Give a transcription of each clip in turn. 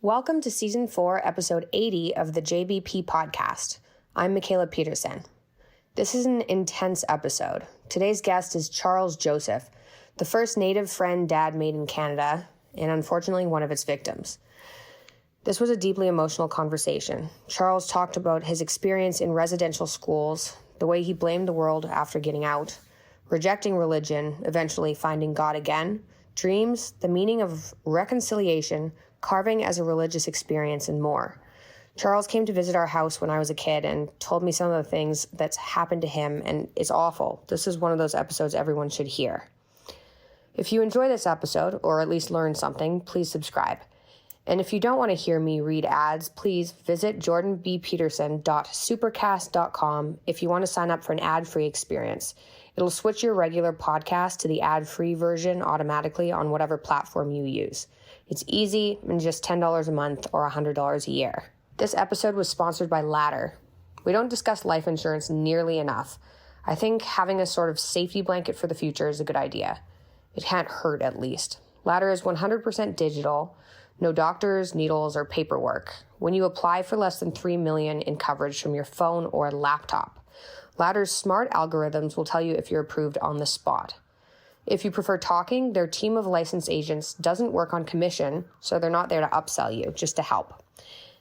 Welcome to Season 4, Episode 80 of the JBP podcast. I'm Jordan Peterson. This is an intense episode. Today's guest is Charles Joseph, the first Native friend Dad made in Canada, and unfortunately one of its victims. This was a deeply emotional conversation. Charles talked about his experience in residential schools, the way he blamed the world after getting out, rejecting religion, eventually finding God again, dreams, the meaning of reconciliation, carving as a religious experience, and more. Charles came to visit our house when I was a kid and told me some of the things that's happened to him, and it's awful. This is one of those episodes everyone should hear. If you enjoy this episode, or at least learn something, please subscribe. And if you don't want to hear me read ads, please visit jordanbpeterson.supercast.com if you want to sign up for an ad-free experience. It'll switch your regular podcast to the ad-free version automatically on whatever platform you use. It's easy and just $10 a month or $100 a year. This episode was sponsored by Ladder. We don't discuss life insurance nearly enough. I think having a sort of safety blanket for the future is a good idea. It can't hurt, at least. Ladder is 100% digital, no doctors, needles, or paperwork. When you apply for less than $3 million in coverage from your phone or laptop, Ladder's smart algorithms will tell you if you're approved on the spot. If you prefer talking, their team of licensed agents doesn't work on commission, so they're not there to upsell you, just to help.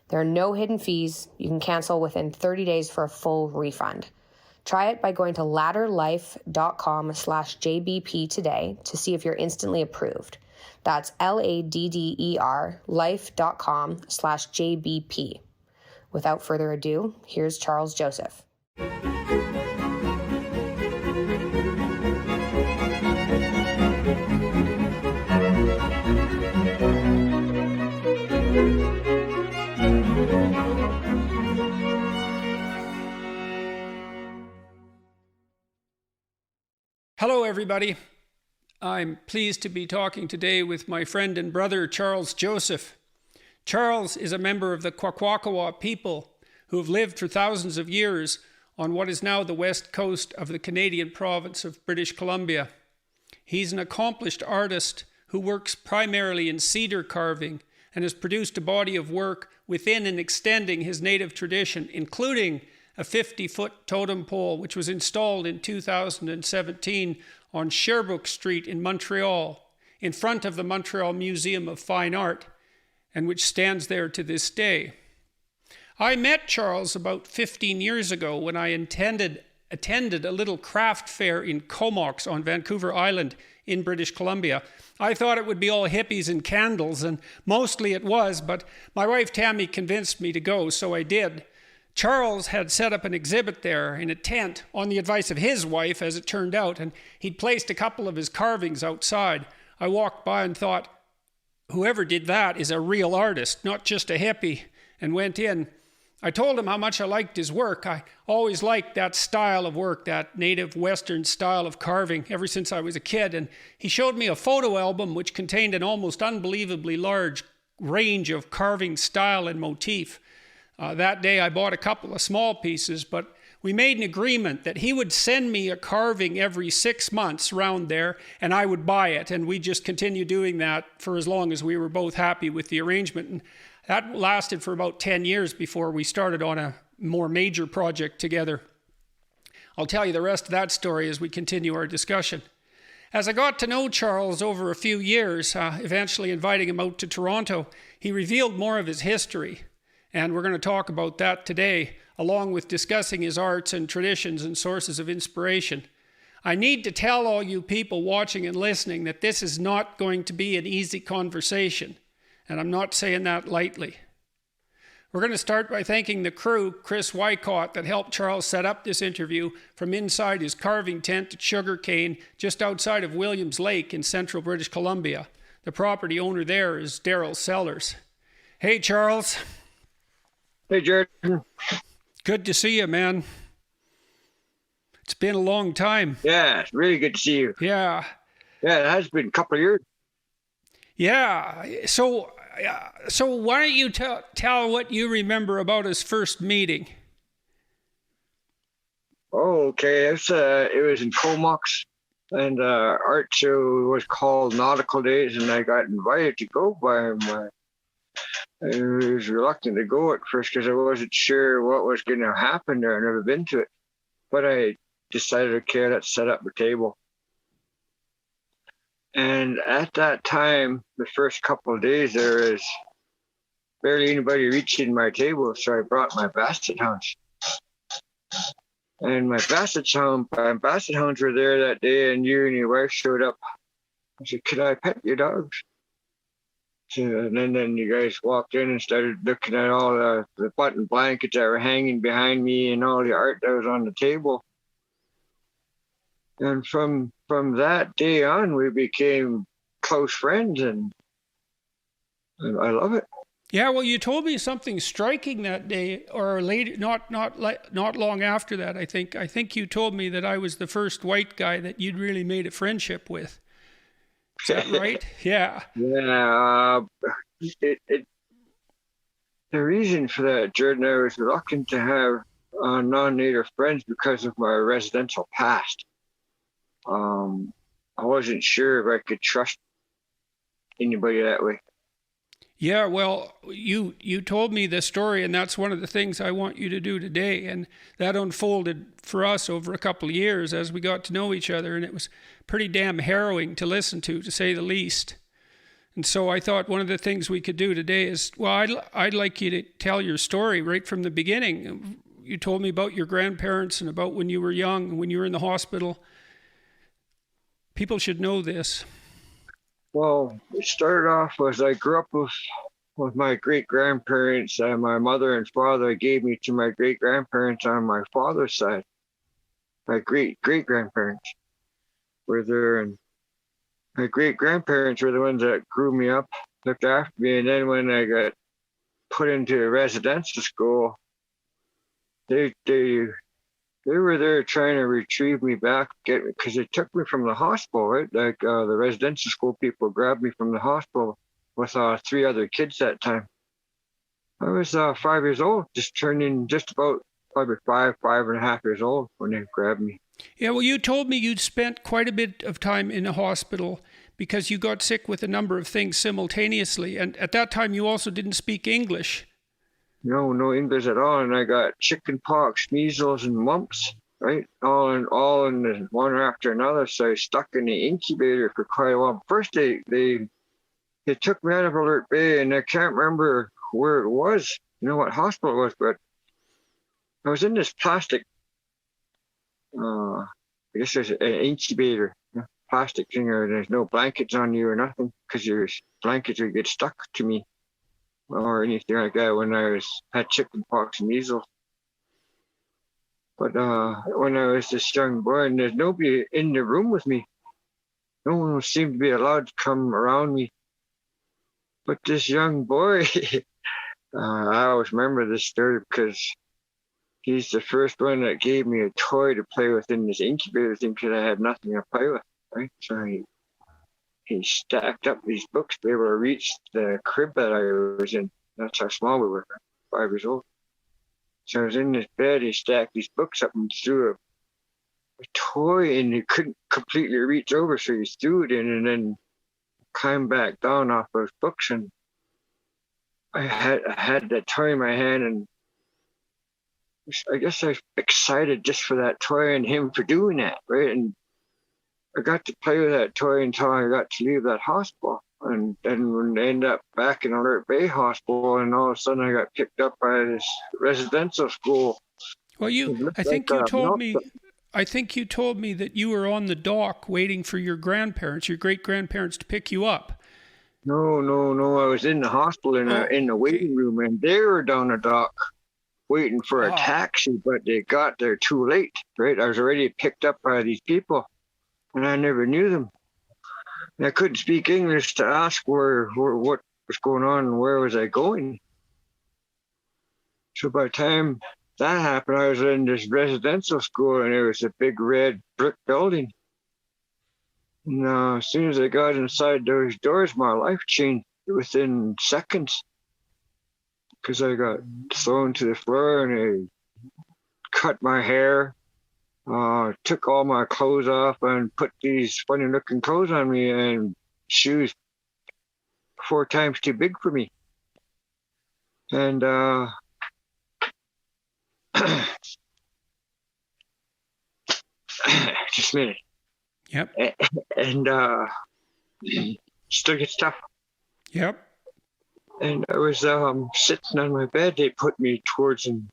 There are no hidden fees. You can cancel within 30 days for a full refund. Try it by going to ladderlife.com/JBP today to see if you're instantly approved. That's LADDER life.com/JBP. Without further ado, here's Charles Joseph. Hello, everybody. I'm pleased to be talking today with my friend and brother, Charles Joseph. Charles is a member of the Kwakwaka'wakw people who have lived for thousands of years on what is now the west coast of the Canadian province of British Columbia. He's an accomplished artist who works primarily in cedar carving and has produced a body of work within and extending his native tradition, including a 50-foot totem pole, which was installed in 2017 on Sherbrooke Street in Montreal, in front of the Montreal Museum of Fine Art, and which stands there to this day. I met Charles about 15 years ago when I attended a little craft fair in Comox on Vancouver Island in British Columbia. I thought it would be all hippies and candles, and mostly it was, but my wife Tammy convinced me to go, so I did. Charles had set up an exhibit there in a tent on the advice of his wife, as it turned out, and he'd placed a couple of his carvings outside. I walked by and thought, whoever did that is a real artist, not just a hippie, and went in. I told him how much I liked his work. I always liked that style of work, that native Western style of carving, ever since I was a kid, and he showed me a photo album which contained an almost unbelievably large range of carving style and motif. That day I bought a couple of small pieces, but we made an agreement that he would send me a carving every 6 months around there, and I would buy it, and we just continued doing that for as long as we were both happy with the arrangement. And that lasted for about 10 years before we started on a more major project together. I'll tell you the rest of that story as we continue our discussion. As I got to know Charles over a few years, eventually inviting him out to Toronto, he revealed more of his history. And we're going to talk about that today, along with discussing his arts and traditions and sources of inspiration. I need to tell all you people watching and listening that this is not going to be an easy conversation, and I'm not saying that lightly. We're going to start by thanking the crew, Chris Wycott, that helped Charles set up this interview from inside his carving tent at Sugarcane, just outside of Williams Lake in central British Columbia. The property owner there is Daryl Sellers. Hey, Charles. Hey, Jordan. Good to see you, man. It's been a long time. Yeah, it's really good to see you. Yeah. Yeah, it has been a couple of years. Yeah. So why don't you tell what you remember about his first meeting? Oh, okay. It was in Comox, and art show was called Nautical Days, and I got invited to go by my I was reluctant to go at first because I wasn't sure what was going to happen there. I'd never been to it. But I decided, okay, let's set up a table. And at that time, the first couple of days, there was barely anybody reaching my table. So I brought my basset hounds. And my basset hounds were there that day, and you and your wife showed up. I said, could I pet your dogs? So, and then you guys walked in and started looking at all the button blankets that were hanging behind me and all the art that was on the table. And from that day on, we became close friends, and I love it. Yeah, well, you told me something striking that day, or later, not long after that. I think you told me that I was the first white guy that you'd really made a friendship with. Is that right? Yeah. Yeah. The reason for that, Jordan, I was reluctant to have non-native friends because of my residential past. I wasn't sure if I could trust anybody that way. Yeah, well, you told me the story, and that's one of the things I want you to do today. And that unfolded for us over a couple of years as we got to know each other, and it was pretty damn harrowing to listen to say the least. And so I thought one of the things we could do today is, well, I'd like you to tell your story right from the beginning. You told me about your grandparents and about when you were young and when you were in the hospital. People should know this. Well, it started off as I grew up with my great-grandparents. My mother and father gave me to my great-grandparents on my father's side. My great-great-grandparents were there, and my great-grandparents were the ones that grew me up, looked after me, and then when I got put into residential school, they were there trying to retrieve me back, get me, because they took me from the hospital, right? Like the residential school people grabbed me from the hospital with 3 other kids that time. I was 5 years old, just turning just about probably 5.5 years old when they grabbed me. Yeah, well, you told me you'd spent quite a bit of time in the hospital because you got sick with a number of things simultaneously. And at that time, you also didn't speak English. No English at all. And I got chicken pox, measles, and mumps, right? All in one after another. So I was stuck in the incubator for quite a while. First, they took me out of Alert Bay, and I can't remember where it was, what hospital it was, but I was in this plastic, I guess there's an incubator, plastic thing, or there's no blankets on you or nothing, because your blankets would get stuck to me or anything like that when I had chicken pox and measles. But when I was this young boy, and there's nobody in the room with me, no one seemed to be allowed to come around me. But this young boy, I always remember this story because he's the first one that gave me a toy to play with in this incubator thing because I had nothing to play with, right? So he stacked up these books to be able to reach the crib that I was in. That's how small we were, 5 years old. So I was in this bed, he stacked these books up and threw a toy, and he couldn't completely reach over, so he threw it in and then climbed back down off those books. And I had that toy in my hand, and I guess I was excited just for that toy and him for doing that, right? And I got to play with that toy until I got to leave that hospital. And then when I ended up back in Alert Bay Hospital, and all of a sudden I got picked up by this residential school. Well, I think you told me that you were on the dock waiting for your great-grandparents to pick you up. No. I was in the hospital in the waiting room, and they were down the dock waiting for a taxi, but they got there too late, right? I was already picked up by these people, and I never knew them. And I couldn't speak English to ask what was going on and where was I going. So by the time that happened, I was in this residential school, and it was a big red brick building. And as soon as I got inside those doors, my life changed within seconds, because I got thrown to the floor, and they cut my hair, took all my clothes off, and put these funny looking clothes on me and shoes 4 times too big for me. And just a minute. Yep. And still gets tough. Yep. And I was sitting on my bed. They put me towards, and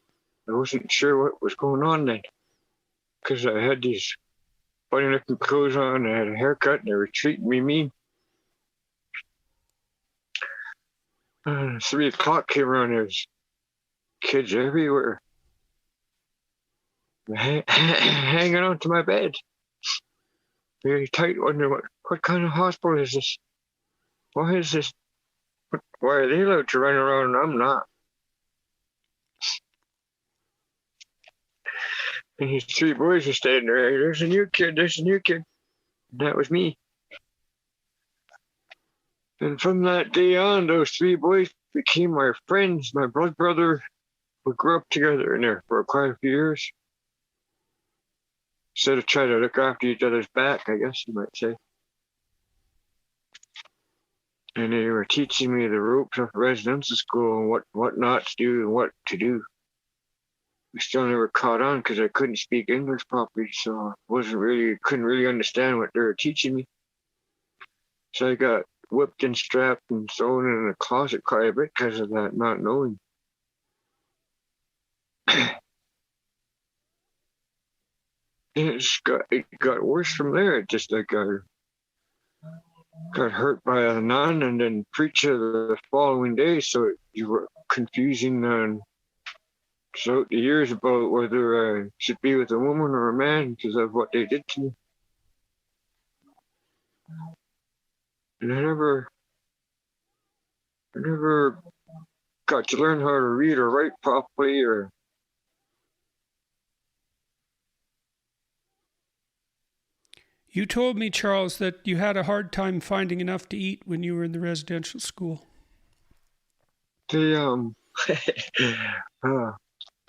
I wasn't sure what was going on then, because I had these funny-looking clothes on. I had a haircut, and they were treating me mean. 3 o'clock came around. There's kids everywhere, hanging onto my bed, very tight. Wondering what kind of hospital is this? Why is this? Why are they allowed to run around and I'm not? And these 3 boys were standing there. There's a new kid. There's a new kid. And that was me. And from that day on, those 3 boys became my friends, my blood brother. We grew up together in there for quite a few years. Instead of trying to look after each other's back, I guess you might say. And they were teaching me the ropes of residential school and what not to do and what to do. I still never caught on because I couldn't speak English properly, so I couldn't really understand what they were teaching me. So I got whipped and strapped and thrown in a closet quite a bit because of that not knowing. It got worse from there. It just like I got hurt by a nun and then preacher the following day, so you were confusing throughout the years about whether I should be with a woman or a man because of what they did to me. And I never got to learn how to read or write properly or You told me, Charles, that you had a hard time finding enough to eat when you were in the residential school. I'm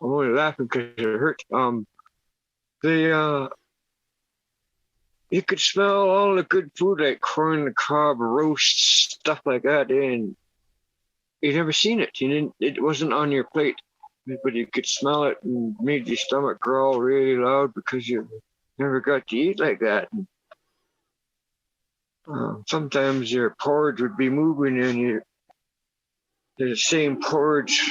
only laughing because it hurts. You could smell all the good food like corn on the cob, roast, stuff like that, and you never seen it. It wasn't on your plate, but you could smell it and made your stomach growl really loud because you never got to eat like that. Sometimes your porridge would be moving and you the same porridge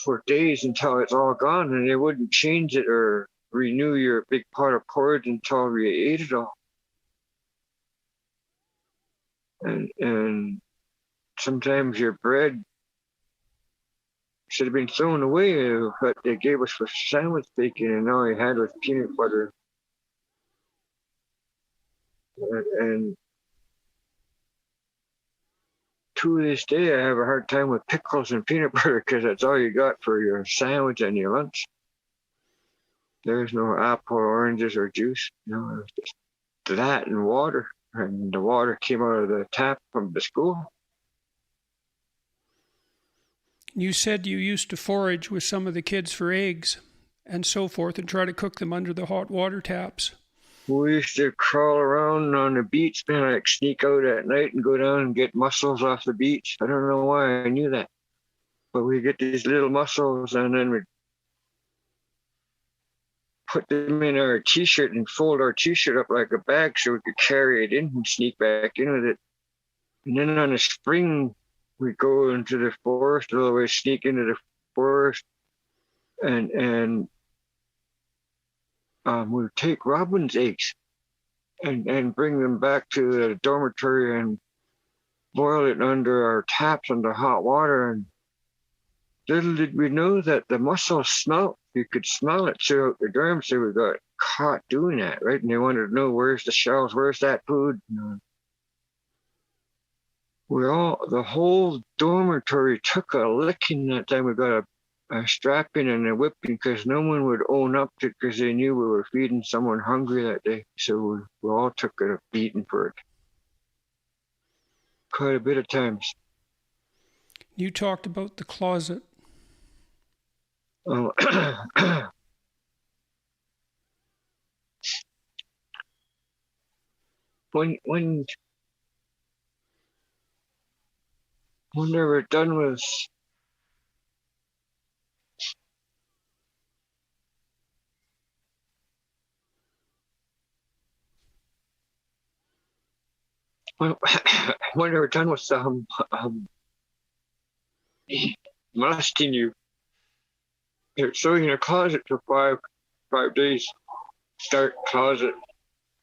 for days until it's all gone, and they wouldn't change it or renew your big pot of porridge until you ate it all. And sometimes your bread should have been thrown away, but they gave us for sandwich bacon, and all you had was peanut butter. And to this day, I have a hard time with pickles and peanut butter because that's all you got for your sandwich and your lunch. There's no apple, oranges, or juice. No, it was just that and water. And the water came out of the tap from the school. You said you used to forage with some of the kids for eggs and so forth and try to cook them under the hot water taps. We used to crawl around on the beach, man, like sneak out at night and go down and get mussels off the beach. I don't know why I knew that. But we get these little mussels and then we'd put them in our t-shirt and fold our t-shirt up like a bag so we could carry it in and sneak back in with it. And then on the spring, we go into the forest, otherwise sneak into the forest and we would take robin's eggs and bring them back to the dormitory and boil it under our taps under hot water. And little did we know that the mussels smell. You could smell it throughout the dorm, so we got caught doing that, right? And they wanted to know where's the shells, where's that food. The whole dormitory took a licking that time. We got a strapping and a whipping because no one would own up to it because they knew we were feeding someone hungry that day. So we all took a beating for it. Quite a bit of times. You talked about the closet. Oh, when they were done with when when they were done with molesting you, they're throwing you in a closet for five days. Dark closet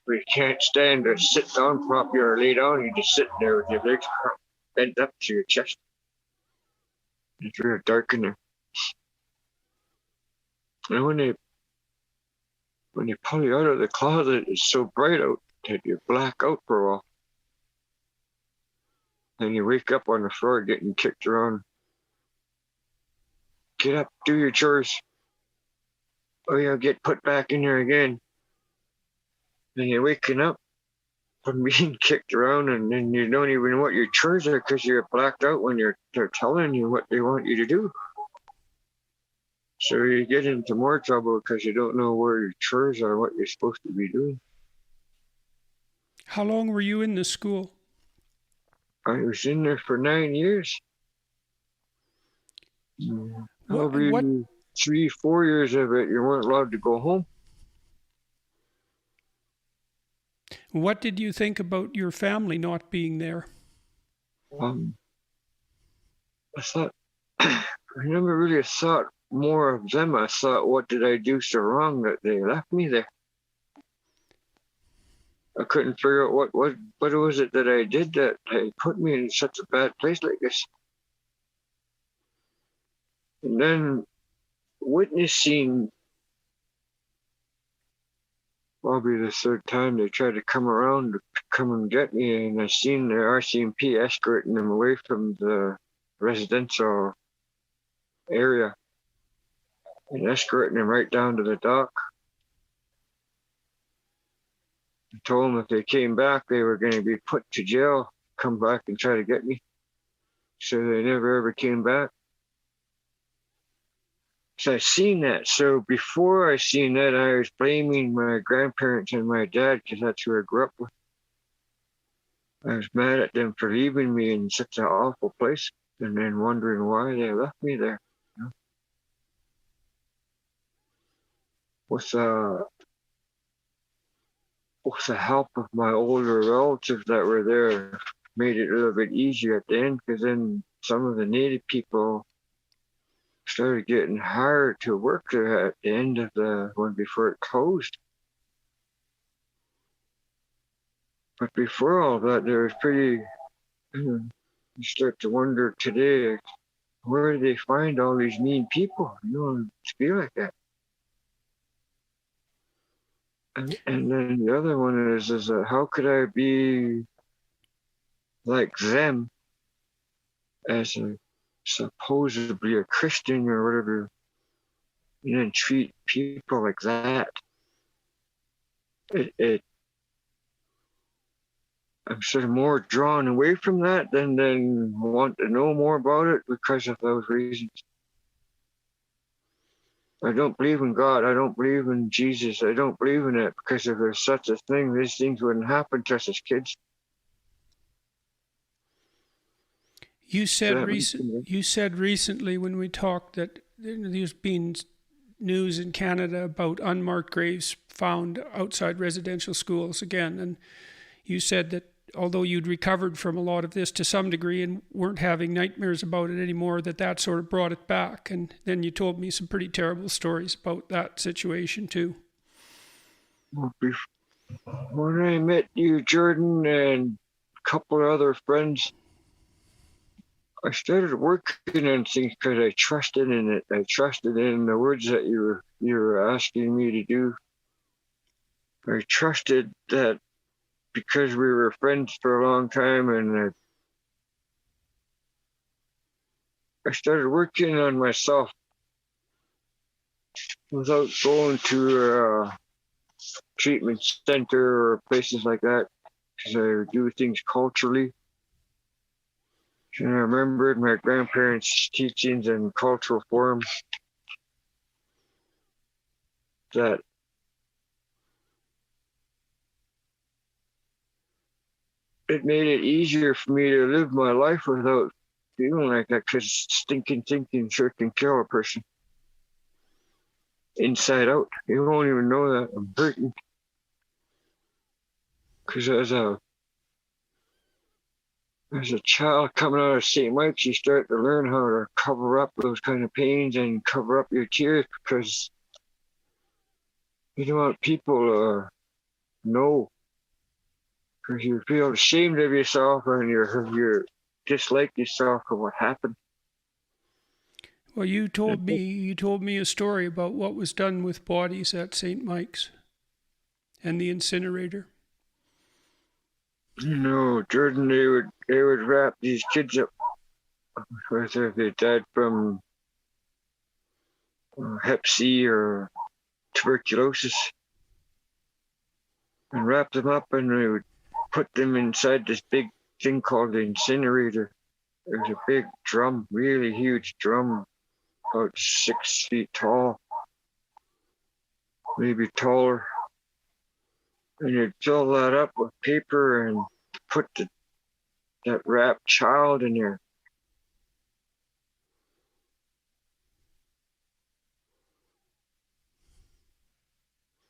where you can't stand or sit down properly or lay down. You just sit there with your legs bent up to your chest. It's real dark in there. And when they pull you out of the closet, it's so bright out that you black out for a while. Then you wake up on the floor getting kicked around. Get up, do your chores. Or you'll get put back in there again. Then you're waking up from being kicked around, and then you don't even know what your chores are because you're blacked out when they're telling you what they want you to do. So you get into more trouble because you don't know where your chores are, what you're supposed to be doing. How long were you in this school? I was in there for 9 years. Probably 3-4 years of it, you weren't allowed to go home. What did you think about your family not being there? I thought, I never really thought more of them. I thought, what did I do so wrong that they left me there? I couldn't figure out what was it that I did that they put me in such a bad place like this. And then witnessing, probably the third time they tried to come around to come and get me, and I seen the RCMP escorting them away from the residential area and escorting them right down to the dock. I told them if they came back, they were going to be put to jail, come back and try to get me. So they never ever came back. So I seen that. So before I seen that, I was blaming my grandparents and my dad because that's who I grew up with. I was mad at them for leaving me in such an awful place, and then wondering why they left me there. You know? With the help of my older relatives that were there, made it a little bit easier at the end, because then some of the native people started getting hired to work there at the end of the one before it closed. But before all that, there was pretty, you start to wonder today, where do they find all these mean people, to be like that? And then the other one is how could I be like them as supposedly a Christian or whatever, and treat people like that? I'm sort of more drawn away from that than want to know more about it because of those reasons. I don't believe in God. I don't believe in Jesus. I don't believe in it because if there's such a thing, these things wouldn't happen to us as kids. You said recently when we talked that there's been news in Canada about unmarked graves found outside residential schools again, and you said that although you'd recovered from a lot of this to some degree and weren't having nightmares about it anymore, that sort of brought it back. And then you told me some pretty terrible stories about that situation too. When I met you, Jordan, and a couple of other friends, I started working on things because I trusted in it. I trusted in the words that you were asking me to do. I trusted that because we were friends for a long time, and I started working on myself without going to a treatment center or places like that, because I do things culturally. And I remembered my grandparents' teachings and cultural forms that it made it easier for me to live my life without feeling like that, because stinking thinking sure can kill a person inside out. You won't even know that I'm hurting. Because as a child coming out of St. Mike's, you start to learn how to cover up those kind of pains and cover up your tears because you don't want people to know, because you feel ashamed of yourself and you dislike yourself for what happened. Well, you told me a story about what was done with bodies at St. Mike's and the incinerator. Jordan, they would wrap these kids up, whether they died from Hep C or tuberculosis, and wrap them up, and they would put them inside this big thing called the incinerator. It was a big drum, really huge drum, about 6 feet tall, maybe taller. And you'd fill that up with paper and put that wrapped child in there.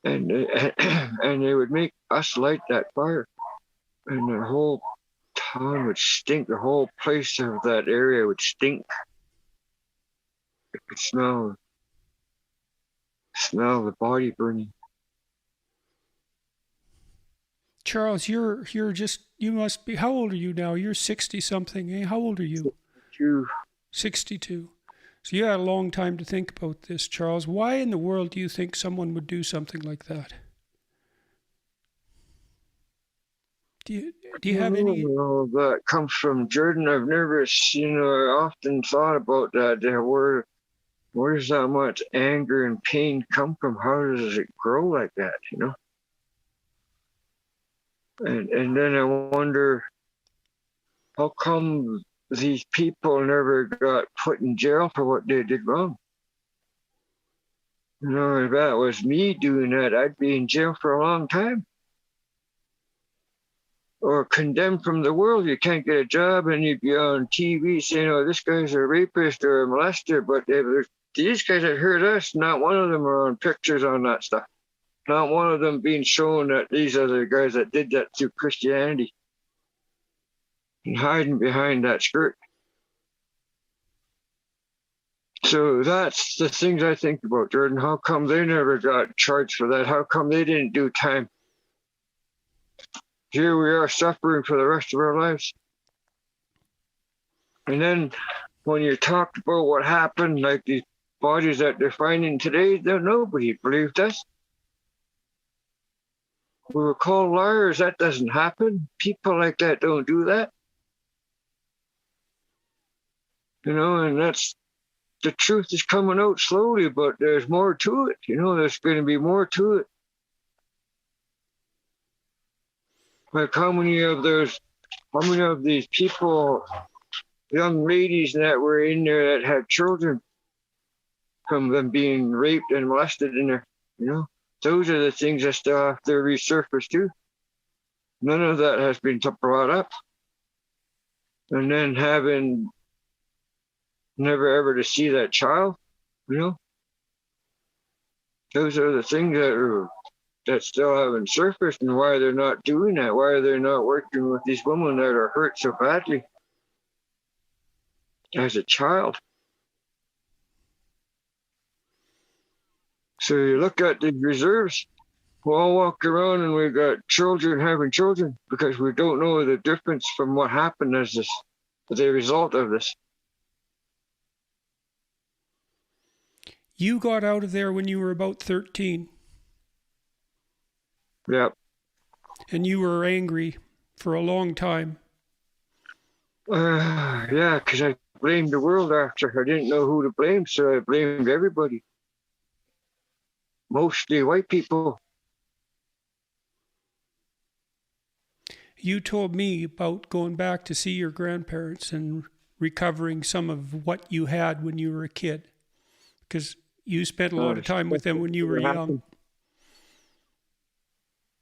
And they would make us light that fire, and the whole town would stink. The whole place of that area would stink. You could smell the body burning. Charles, you must be, how old are you now? You're 60 something, eh? How old are you? 62. So you had a long time to think about this, Charles. Why in the world do you think someone would do something like that? Do you have any? Well, that comes from Jordan. I've never, I often thought about that. Where does that much anger and pain come from? How does it grow like that, And then I wonder, how come these people never got put in jail for what they did wrong? If that was me doing that, I'd be in jail for a long time. Or condemned from the world. You can't get a job, and you'd be on TV saying, "Oh, this guy's a rapist or a molester." But these guys that hurt us, not one of them are on pictures on that stuff. Not one of them being shown that these are the guys that did that through Christianity and hiding behind that skirt. So that's the things I think about, Jordan. How come they never got charged for that? How come they didn't do time? Here we are suffering for the rest of our lives. And then when you talked about what happened, like these bodies that they're finding today, nobody believed us. We were called liars. That doesn't happen. People like that don't do that. And that's, the truth is coming out slowly, but there's more to it. There's going to be more to it. Like how many of these people, young ladies that were in there that had children from them being raped and molested in there, Those are the things that still have to resurface too. None of that has been brought up. And then having never ever to see that child, those are the things that still haven't surfaced, and why they're not doing that. Why are they not working with these women that are hurt so badly as a child? So you look at the reserves, we all walk around and we've got children having children because we don't know the difference from what happened as a result of this. You got out of there when you were about 13. Yep. And you were angry for a long time. Yeah, because I blamed the world after. I didn't know who to blame, so I blamed everybody. Mostly white people. You told me about going back to see your grandparents and recovering some of what you had when you were a kid, because you spent a lot of time with them when you were young.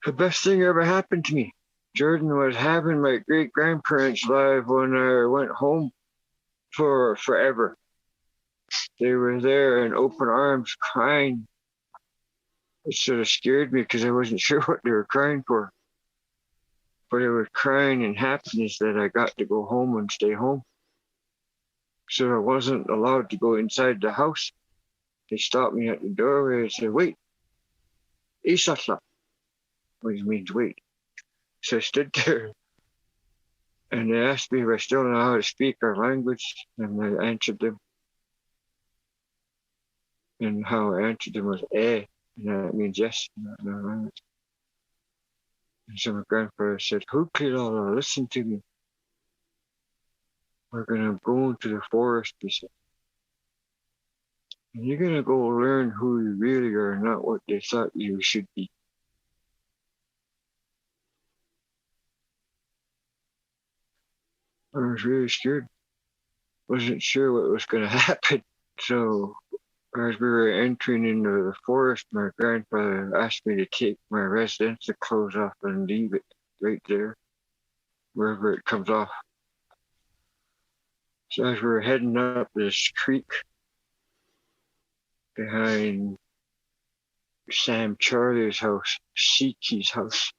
The best thing ever happened to me, Jordan, was having my great-grandparents live when I went home for forever. They were there in open arms crying. It sort of scared me because I wasn't sure what they were crying for. but I was crying in happiness that I got to go home and stay home. So I wasn't allowed to go inside the house. They stopped me at the doorway and said, "Wait, Isatla," which means wait. So I stood there and they asked me if I still know how to speak our language, and I answered them. And how I answered them was and that means yes in our language. And so my grandfather said, "Hukilala, listen to me. We're gonna go into the forest," he said. "And you're gonna go learn who you really are, not what they thought you should be." I was really scared. Wasn't sure what was gonna happen. So as we were entering into the forest, my grandfather asked me to take my residential clothes off and leave it right there, wherever it comes off. So as we were heading up this creek behind Sam Charlie's house, Siki's house,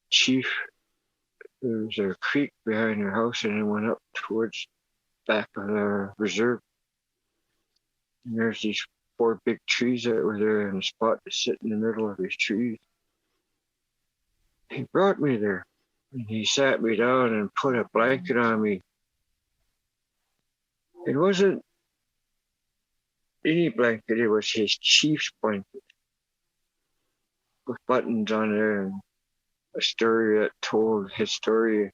Chief, there was a creek behind her house, and it went up towards back of the reserve. And there's these 4 big trees that were there, and a spot to sit in the middle of these trees. He brought me there, and he sat me down and put a blanket on me. It wasn't any blanket, it was his chief's blanket with buttons on there and a story that told his story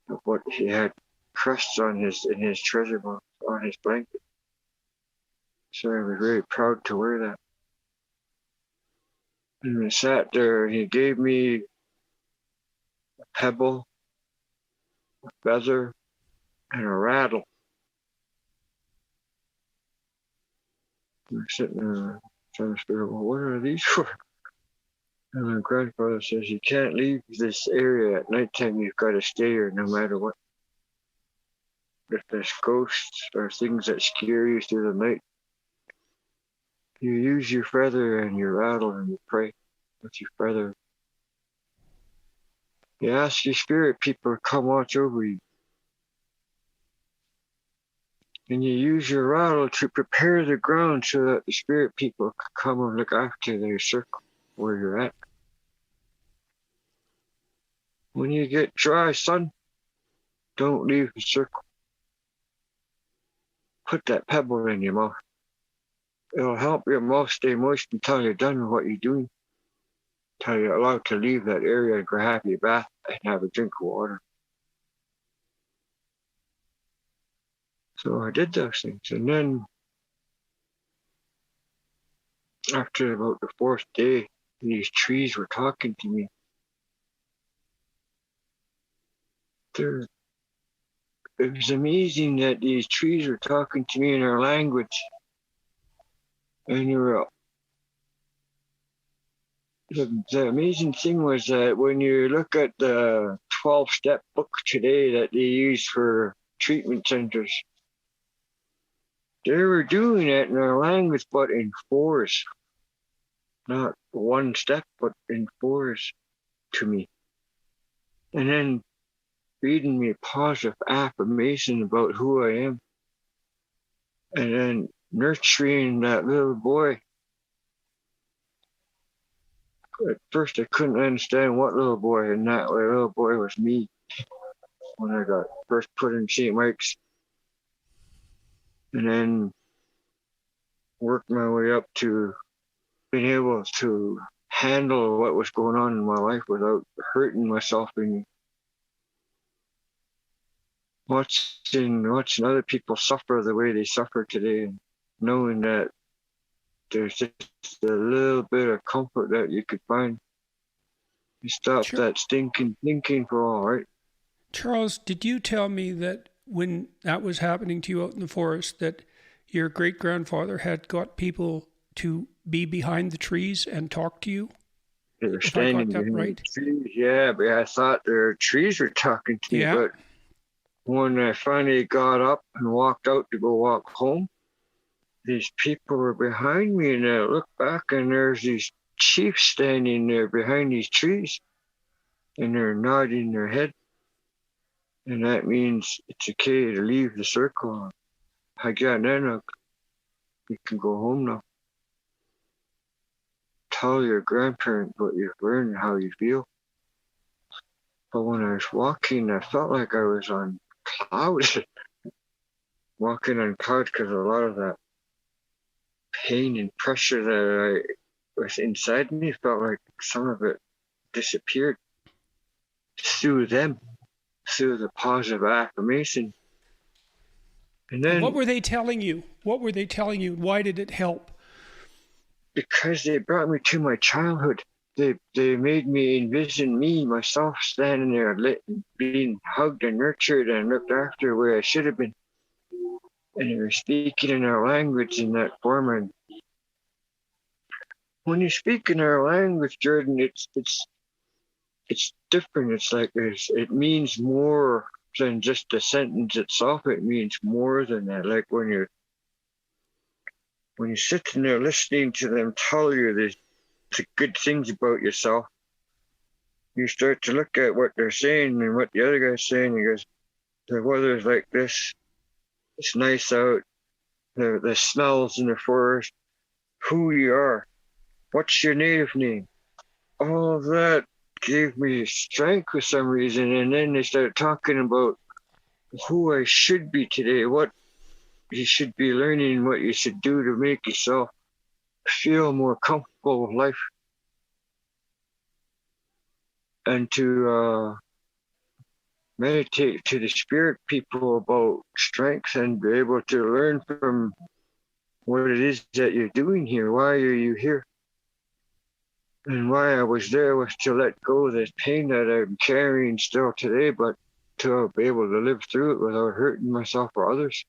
of what he had crusts on in his treasure box on his blanket. So I was very proud to wear that. And I sat there and he gave me a pebble, a feather, and a rattle. And I'm sitting there trying to figure out, well, what are these for? And my grandfather says, "You can't leave this area at nighttime. You've got to stay here no matter what. If there's ghosts or things that scare you through the night, you use your feather and your rattle and you pray with your feather. You ask your spirit people to come watch over you. And you use your rattle to prepare the ground so that the spirit people can come and look after their circle where you're at. When you get dry, son, don't leave the circle. Put that pebble in your mouth. It'll help your mouth stay moist until you're done with what you're doing. Until you're allowed to leave that area and go have your bath and have a drink of water." So I did those things. And then after about the 4th day, these trees were talking to me. It was amazing that these trees were talking to me in our language. And the amazing thing was that when you look at the 12-step book today that they use for treatment centers, they were doing it in our language, but in 4s. Not 1 step, but in 4s to me. And then reading me positive affirmation about who I am. And then nurturing that little boy. At first I couldn't understand what little boy, and that little boy was me when I got first put in St. Mike's. And then worked my way up to being able to handle what was going on in my life without hurting myself and watching other people suffer the way they suffer today, and knowing that there's just a little bit of comfort that you could find. You stop that stinking thinking for all, right? Charles, did you tell me that when that was happening to you out in the forest, that your great-grandfather had got people to be behind the trees and talk to you? They were standing behind the trees. Yeah, but I thought their trees were talking to me. But when I finally got up and walked out to go walk home, these people were behind me, and I looked back and there's these chiefs standing there behind these trees, and they're nodding their head. And that means it's okay to leave the circle. Hagyananok, you can go home now. Tell your grandparents what you've learned and how you feel. But when I was walking, I felt like I was on clouds. Walking on clouds because a lot of that pain and pressure that was inside me felt like some of it disappeared through them, through the positive affirmation. And then, what were they telling you? What were they telling you? Why did it help? Because they brought me to my childhood. They made me envision myself standing there, being hugged and nurtured and looked after where I should have been. And they were speaking in our language in that form. And when you speak in our language, Jordan, it's different. It's like it means more than just the sentence itself. It means more than that. Like when you're sitting there listening to them tell you the good things about yourself, you start to look at what they're saying and what the other guy's saying. He goes, the weather's like this. It's nice out. The smells in the forest. Who you are. What's your native name? All of that gave me strength for some reason. And then they started talking about who I should be today, what you should be learning, what you should do to make yourself feel more comfortable with life. And to meditate to the spirit people about strength and be able to learn from what it is that you're doing here. Why are you here? And why I was there was to let go of this pain that I'm carrying still today, but to be able to live through it without hurting myself or others.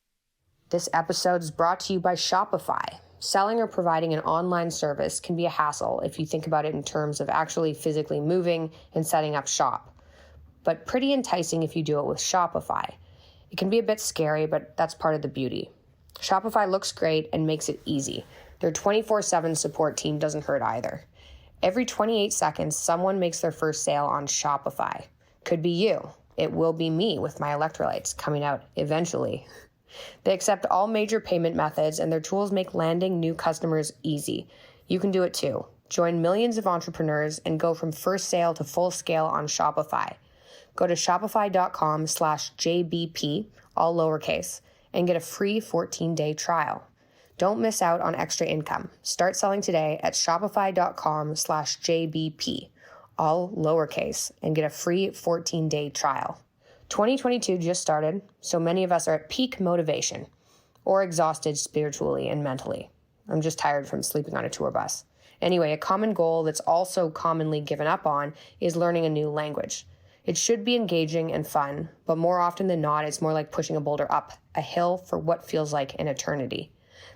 This episode is brought to you by Shopify. Selling or providing an online service can be a hassle if you think about it in terms of actually physically moving and setting up shop, but pretty enticing if you do it with Shopify. It can be a bit scary, but that's part of the beauty. Shopify looks great and makes it easy. Their 24/7 support team doesn't hurt either. Every 28 seconds, someone makes their first sale on Shopify. Could be you. It will be me with my electrolytes coming out eventually. They accept all major payment methods, and their tools make landing new customers easy. You can do it too. Join millions of entrepreneurs and go from first sale to full scale on Shopify. Go to shopify.com/JBP, all lowercase, and get a free 14-day trial. Don't miss out on extra income. Start selling today at shopify.com/JBP, all lowercase, and get a free 14-day trial. 2022 just started, so many of us are at peak motivation or exhausted spiritually and mentally. I'm just tired from sleeping on a tour bus. Anyway, a common goal that's also commonly given up on is learning a new language. It should be engaging and fun, but more often than not, it's more like pushing a boulder up a hill for what feels like an eternity.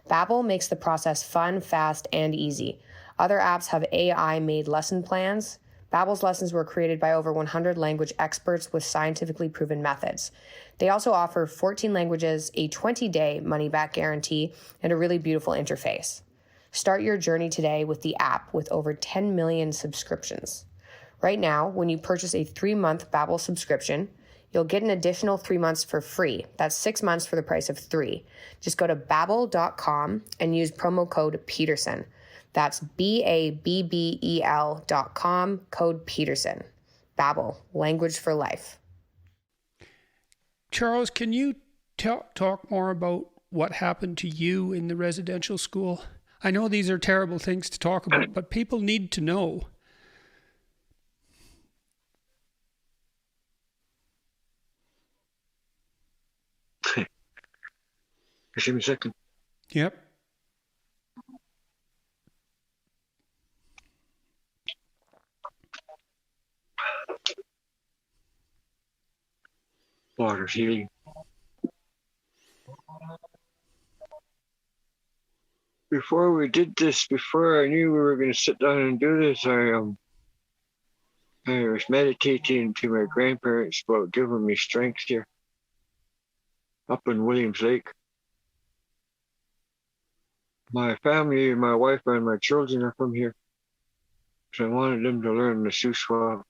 Babbel makes the process fun, fast, and easy. Other apps have AI-made lesson plans. Babbel's lessons were created by over 100 language experts with scientifically proven methods. They also offer 14 languages, a 20-day money-back guarantee, and a really beautiful interface. Start your journey today with the app with over 10 million subscriptions. Right now, when you purchase a 3-month Babbel subscription, you'll get an additional 3 months for free. That's 6 months for the price of 3. Just go to babbel.com and use promo code Peterson. That's BABBEL.com, code Peterson. Babbel, language for life. Charles, can you talk more about what happened to you in the residential school? I know these are terrible things to talk about, but people need to know. Give me a second. Yep. Water's healing. Before we did this, before I knew we were going to sit down and do this, I was meditating to my grandparents about giving me strength here up in Williams Lake. My family, my wife and my children are from here. So I wanted them to learn the Shuswap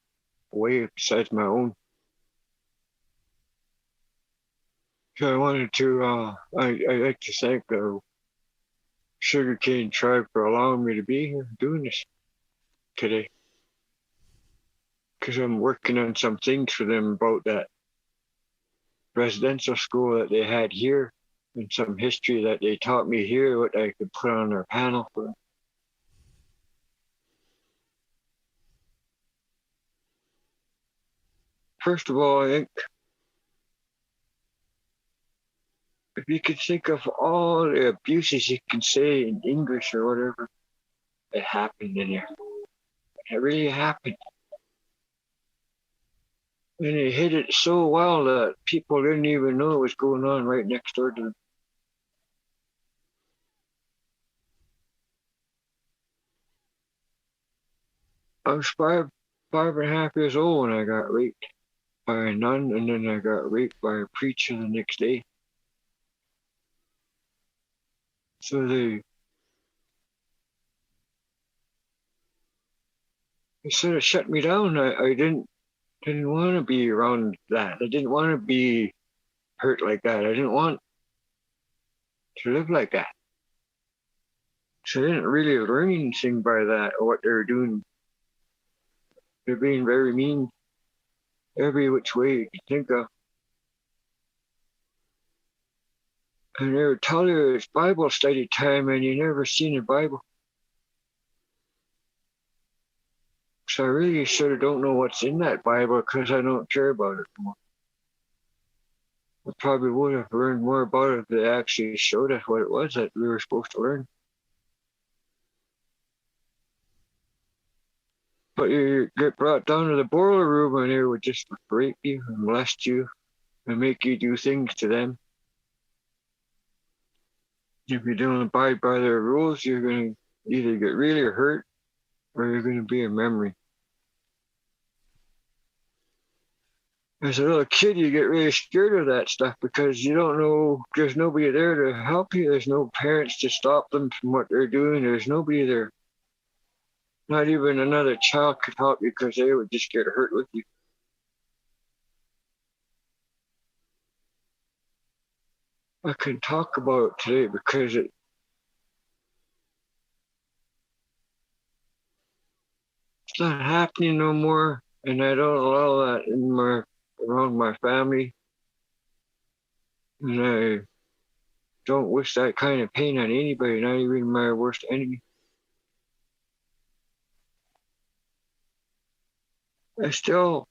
way besides my own. So I wanted to, I like to thank the Sugarcane Tribe for allowing me to be here doing this today. Because I'm working on some things for them about that residential school that they had here and some history that they taught me here, what I could put on their panel for them. First of all, I think if you could think of all the abuses you can say in English or whatever, it happened in here. It really happened. And they hid it so well that people didn't even know what was going on right next door to them. I was five and a half years old when I got raped by a nun, and then I got raped by a preacher the next day. So they sort of shut me down. I didn't want to be around that. I didn't want to be hurt like that. I didn't want to live like that. So I didn't really learn anything by that or what they were doing. They're being very mean every which way you can think of. And they would tell you it's Bible study time and you never seen a Bible. So I really sort of don't know what's in that Bible because I don't care about it anymore. I probably would have learned more about it if they actually showed us what it was that we were supposed to learn. But you get brought down to the boiler room and they would just rape you and molest you and make you do things to them. If you don't abide by their rules, you're going to either get really hurt or you're going to be a memory. As a little kid, you get really scared of that stuff because you don't know, there's nobody there to help you. There's no parents to stop them from what they're doing. There's nobody there. Not even another child could help you because they would just get hurt with you. I can talk about it today because it's not happening no more, and I don't allow that around my family, and I don't wish that kind of pain on anybody, not even my worst enemy. I still,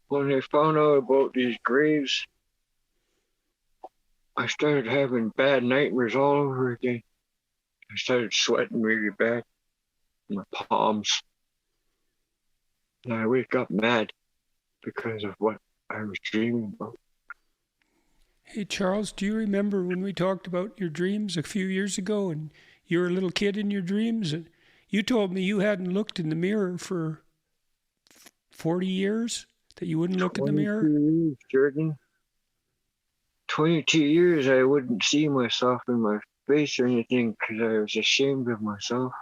when they found out about these graves, I started having bad nightmares all over again. I started sweating really bad, my palms. And I wake up mad because of what I was dreaming about. Hey, Charles, do you remember when we talked about your dreams a few years ago and you were a little kid in your dreams? And you told me you hadn't looked in the mirror for 40 years, that you wouldn't look in the mirror? 22 years, Jordan. 22 years I wouldn't see myself in my face or anything because I was ashamed of myself.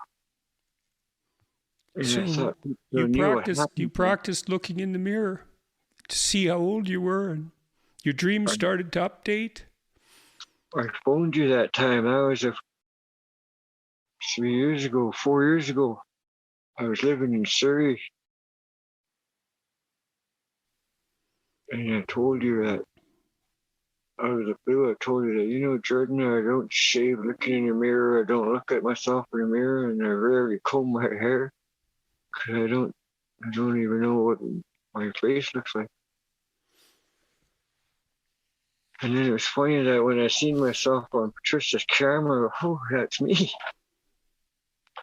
And I thought you practiced looking in the mirror to see how old you were, and your dreams started to update. I phoned you that time. That was 4 years ago. I was living in Surrey. And I told you that out of the blue, I told you that, Jordan, I don't shave looking in the mirror. I don't look at myself in the mirror, and I rarely comb my hair because I don't even know what my face looks like. And then it was funny that when I seen myself on Patricia's camera, oh, that's me.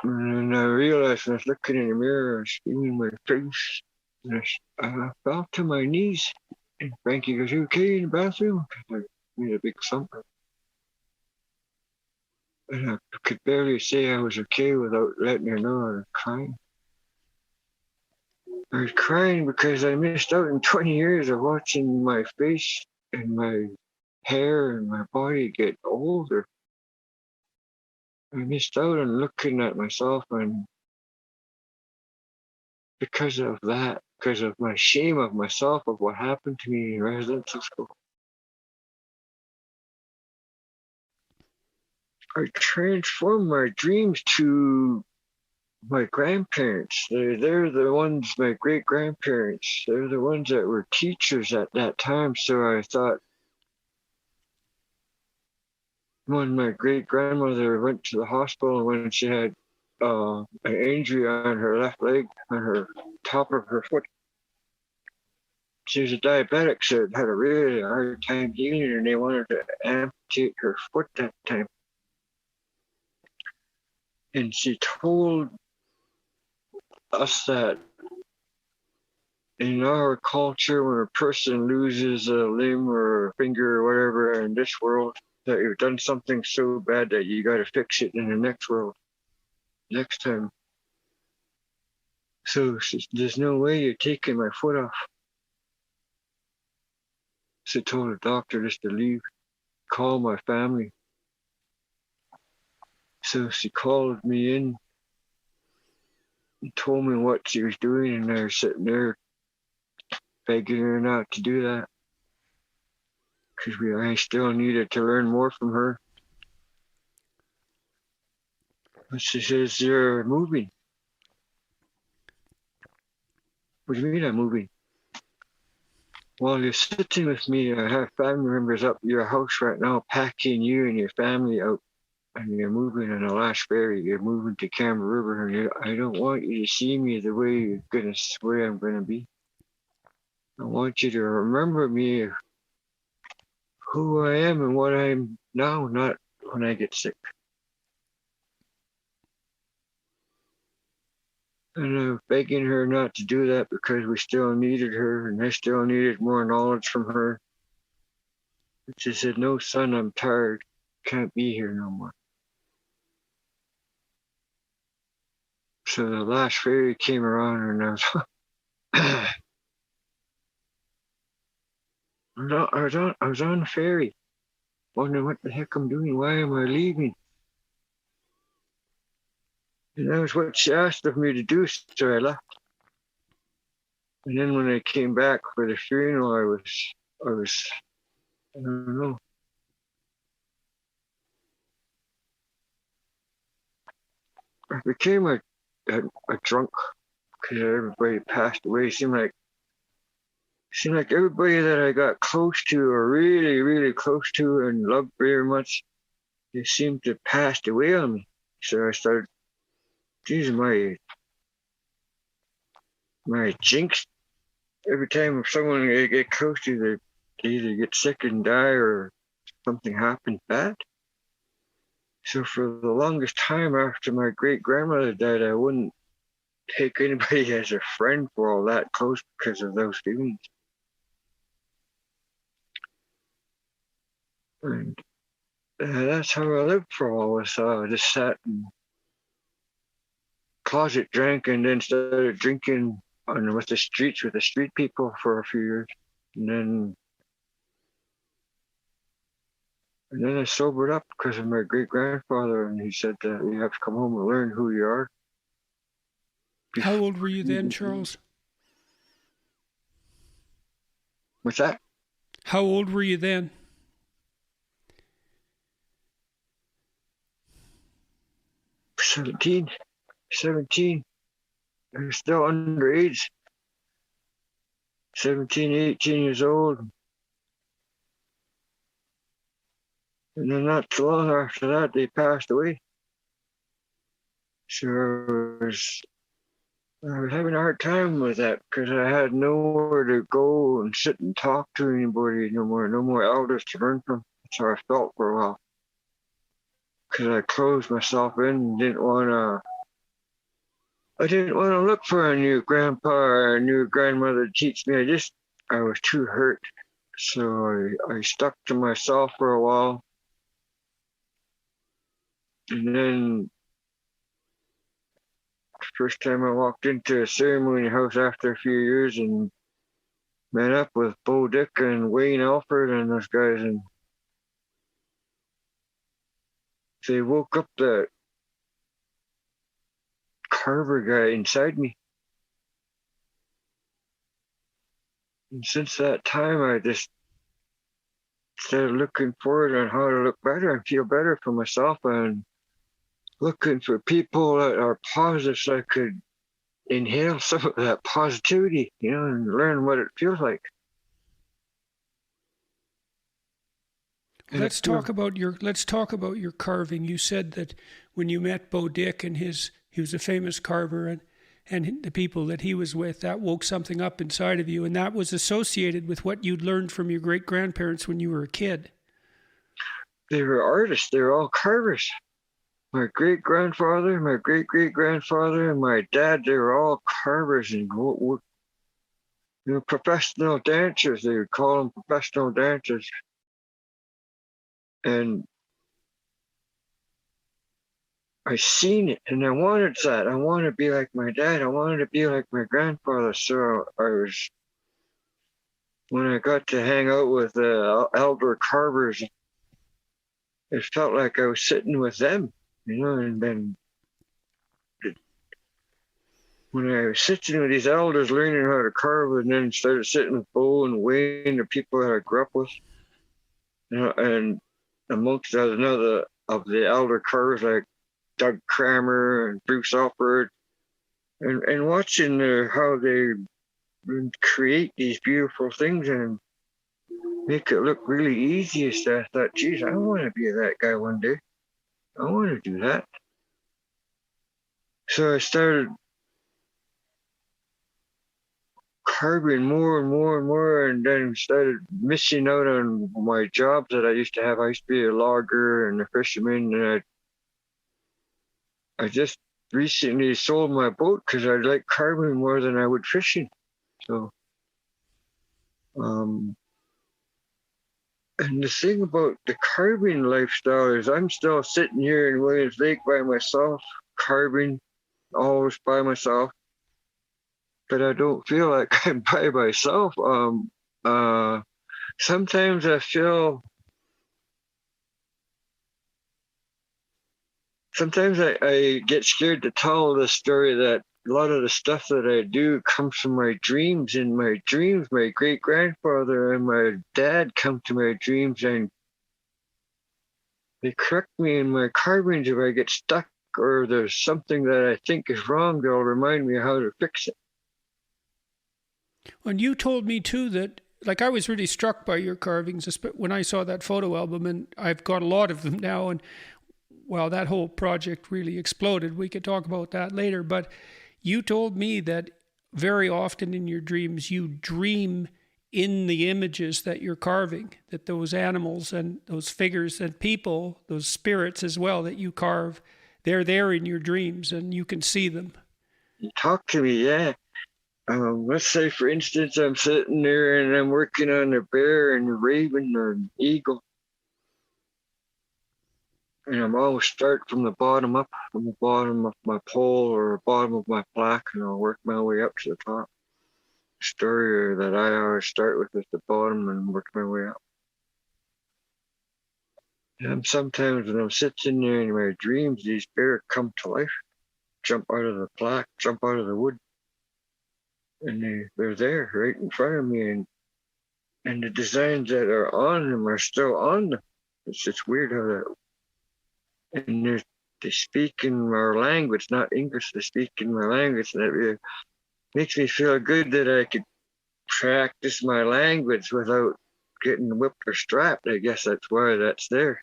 And then I realized when I was looking in the mirror, I was feeling my face. And I fell to my knees. And Frankie goes, "You okay in the bathroom?" I made a big thump. And I could barely say I was okay without letting her know I was crying. I was crying because I missed out on 20 years of watching my face and my hair and my body get older. I missed out on looking at myself and because of that, because of my shame of myself, of what happened to me in residential school. I transformed my dreams to my grandparents. They're the ones, my great grandparents. They're the ones that were teachers at that time. So I thought, when my great grandmother went to the hospital when she had an injury on her left leg, on her top of her foot. She was a diabetic, so it had a really hard time healing, and they wanted to amputate her foot that time. And she told us that in our culture, when a person loses a limb or a finger or whatever in this world, that you've done something so bad that you got to fix it in the next world, next time. So there's no way you're taking my foot off. She told the doctor just to leave, call my family. So she called me in and told me what she was doing, and I was sitting there begging her not to do that because I still needed to learn more from her. But she says, "You're moving." What do you mean I'm moving? While you're sitting with me, I have family members up your house right now packing you and your family out, and you're moving on the last ferry. You're moving to Canberra River, and I don't want you to see me the way I'm gonna be. I want you to remember me, who I am and what I am now, not when I get sick. And I was begging her not to do that because we still needed her, and I still needed more knowledge from her. But she said, "No, son, I'm tired. Can't be here no more." So the last ferry came around, and I was, I was on the ferry, wondering what the heck I'm doing. Why am I leaving? And that was what she asked of me to do, so I left. And then when I came back for the funeral, I don't know. I became a drunk because everybody passed away. It seemed like everybody that I got close to, or really, really close to and loved very much, they seemed to pass away on me. So I started, geez, my jinx. Every time someone I get close to, they either get sick and die or something happens bad. So for the longest time after my great grandmother died, I wouldn't take anybody as a friend for all that close because of those feelings. And that's how I lived for all this. I just sat and closet drank, and then started drinking with the street people for a few years. And then I sobered up because of my great grandfather, and he said that you have to come home and learn who you are. How old were you then, Charles? What's that? How old were you then? 17. I was still underage. 17, 18 years old. And then not too long after that, they passed away. So I was having a hard time with that because I had nowhere to go and sit and talk to anybody no more elders to learn from. That's how I felt for a while. Because I closed myself in and didn't want to look for a new grandpa or a new grandmother to teach me. I was too hurt. So I stuck to myself for a while. And then first time I walked into a ceremony house after a few years and met up with Bo Dick and Wayne Alford and those guys, and they woke up the Carver guy inside me. And since that time, I just started looking forward on how to look better and feel better for myself, and looking for people that are positive so I could inhale some of that positivity, and learn what it feels like. Let's talk about your carving. You said that when you met Bo Dick and he was a famous carver, and the people that he was with, that woke something up inside of you, and that was associated with what you'd learned from your great grandparents when you were a kid. They were artists. They were all carvers. My great grandfather, my great great grandfather, and my dad, they were all carvers and professional dancers. They would call them professional dancers. And I seen it, and I wanted that. I wanted to be like my dad. I wanted to be like my grandfather. So when I got to hang out with the elder carvers, it felt like I was sitting with them, and then when I was sitting with these elders learning how to carve, and then started sitting with Bo and Wayne, the people that I grew up with, and amongst another of the elder carvers like Doug Kramer and Bruce Alford, and watching how they create these beautiful things and make it look really easy. So I thought, geez, I want to be that guy one day. I want to do that. So I started carving more and more and more, and then started missing out on my jobs that I used to have. I used to be a logger and a fisherman, and I just recently sold my boat because I like carving more than I would fishing. So, and the thing about the carving lifestyle is I'm still sitting here in Williams Lake by myself, carving, always by myself, but I don't feel like I'm by myself. Sometimes I feel, sometimes I get scared to tell the story that a lot of the stuff that I do comes from my dreams. In my dreams, my great grandfather and my dad come to my dreams, and they correct me in my carvings if I get stuck or there's something that I think is wrong. They'll remind me how to fix it. And you told me too that, like, I was really struck by your carvings when I saw that photo album, and I've got a lot of them now. And well, that whole project really exploded. We could talk about that later. But you told me that very often in your dreams, you dream in the images that you're carving, that those animals and those figures and people, those spirits as well that you carve, they're there in your dreams and you can see them. You talk to me, yeah. Let's say, for instance, I'm sitting there and I'm working on a bear and a raven or an eagle. And I'm always start from the bottom up, from the bottom of my pole or bottom of my plaque, and I'll work my way up to the top. The story that I always start with is the bottom and work my way up. And sometimes when I'm sitting there in my dreams, these bears come to life, jump out of the plaque, jump out of the wood. And they're there right in front of me, and the designs that are on them are still on them. It's just weird how that, and they speak in our language, not English. They speak in my language, and it makes me feel good that I could practice my language without getting whipped or strapped. I guess that's why that's there.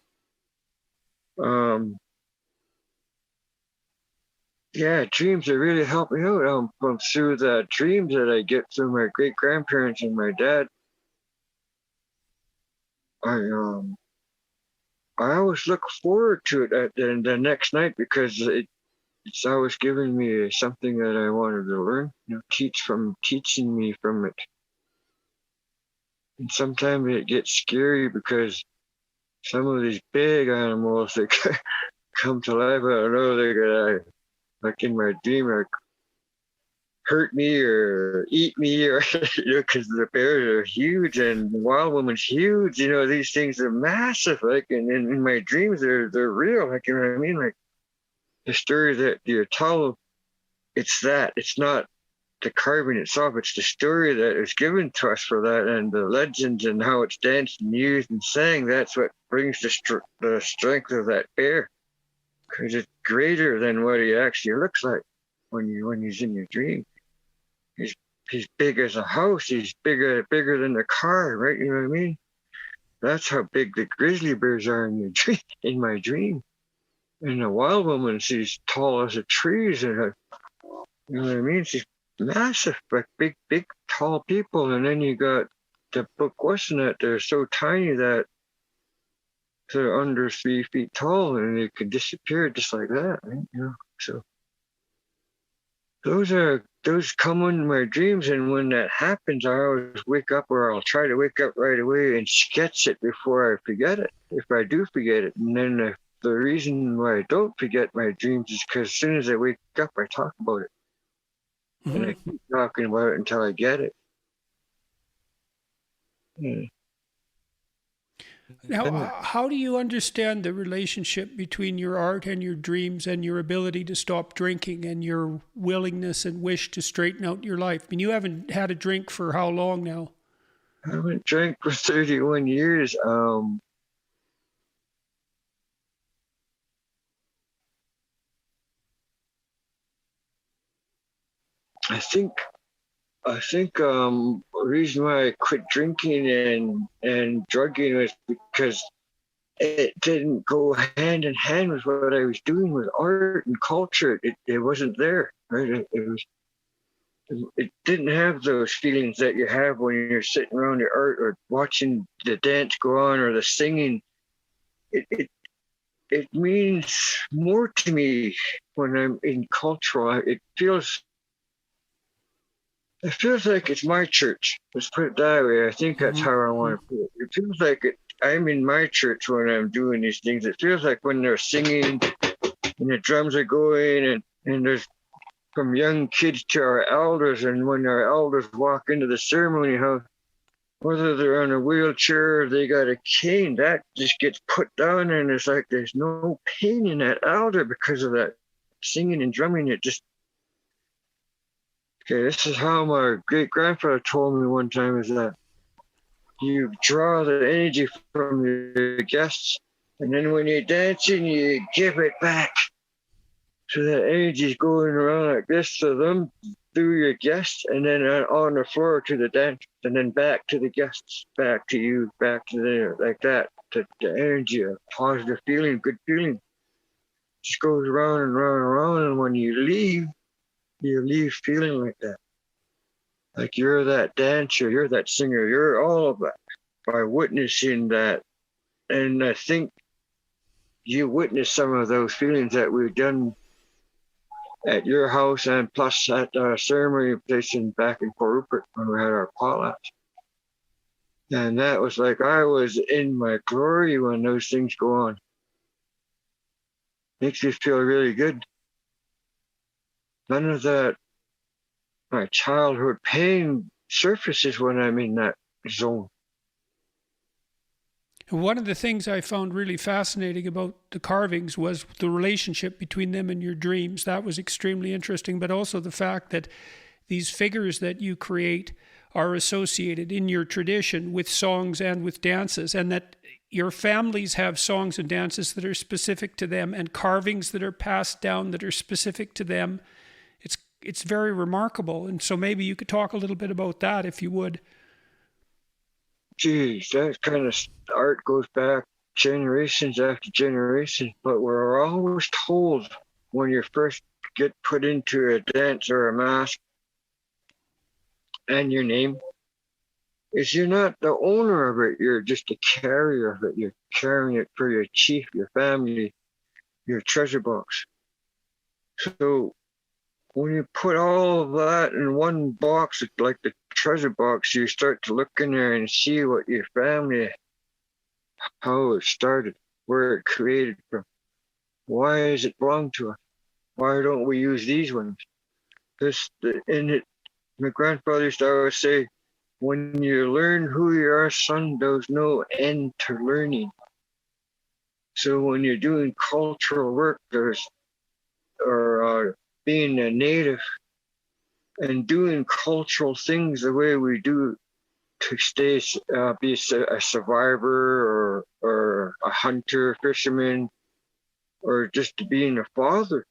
Yeah, dreams are really help me out. From through the dreams that I get through my great grandparents and my dad. I always look forward to it at the next night because it's always giving me something that I wanted to learn. Teaching me from it. And sometimes it gets scary because some of these big animals that come to life, I don't know, they're gonna, like in my dream, like hurt me or eat me, or because the bears are huge and the wild woman's huge. These things are massive. Like, and in my dreams, they're real. Like, you know what I mean? Like the story that you tell, it's that. It's not the carving itself. It's the story that is given to us for that, and the legends and how it's danced and used and sang. That's what brings the strength of that bear, because it's greater than what he actually looks like when he's in your dream. He's big as a house. He's bigger than the car, right? You know what I mean? That's how big the grizzly bears are in your dream. In my dream, and the wild woman, she's tall as the trees, and you know what I mean? She's massive, like big, tall people. And then you got the book Western that they're so tiny that they're under 3 feet tall, and they can disappear just like that, right? You know, so those come in my dreams, and when that happens, I always wake up, or I'll try to wake up right away and sketch it before I forget it, if I do forget it. And then the reason why I don't forget my dreams is because as soon as I wake up, I talk about it. Mm-hmm. And I keep talking about it until I get it. Yeah. Now, how do you understand the relationship between your art and your dreams and your ability to stop drinking and your willingness and wish to straighten out your life? I mean, you haven't had a drink for how long now? I haven't drank for 31 years. I think the reason why I quit drinking and drugging was because it didn't go hand in hand with what I was doing with art and culture. It wasn't there, right? It didn't have those feelings that you have when you're sitting around your art or watching the dance go on or the singing. It means more to me when I'm in cultural. It feels like it's my church. Let's put it that way. I think that's how I want to put it. It feels like I'm in my church when I'm doing these things. It feels like when they're singing and the drums are going and there's from young kids to our elders, and when our elders walk into the ceremony, how whether they're on a wheelchair or they got a cane, that just gets put down, and it's like there's no pain in that elder because of that singing and drumming. It just okay, this is how my great-grandfather told me one time, is that you draw the energy from your guests, and then when you're dancing, you give it back. So that energy is going around like this to them, through your guests, and then on the floor to the dance, and then back to the guests, back to you, back to there, like that. The energy, a positive feeling, good feeling, just goes around and round and round, and when you leave feeling like that. Like you're that dancer, you're that singer, you're all of that by witnessing that. And I think you witnessed some of those feelings that we've done at your house and plus at our ceremony place back in Port Rupert when we had our potlatch. And that was like I was in my glory when those things go on. Makes me feel really good. None of that my childhood pain surfaces when I'm in that zone. One of the things I found really fascinating about the carvings was the relationship between them and your dreams. That was extremely interesting, but also the fact that these figures that you create are associated in your tradition with songs and with dances, and that your families have songs and dances that are specific to them and carvings that are passed down that are specific to them. It's very remarkable. And so maybe you could talk a little bit about that if you would. Geez, that kind of art goes back generations after generations, but we're always told when you first get put into a dance or a mask and your name is you're not the owner of it, you're just a carrier of it. You're carrying it for your chief, your family, your treasure box. So when you put all of that in one box, like the treasure box, you start to look in there and see what your family, how it started, where it created from. Why does it belong to us? Why don't we use these ones? My grandfather used to always say, when you learn who you are, son, there's no end to learning. So when you're doing cultural work, being a native, and doing cultural things the way we do to stay, be a survivor or a hunter, fisherman, or just being a father.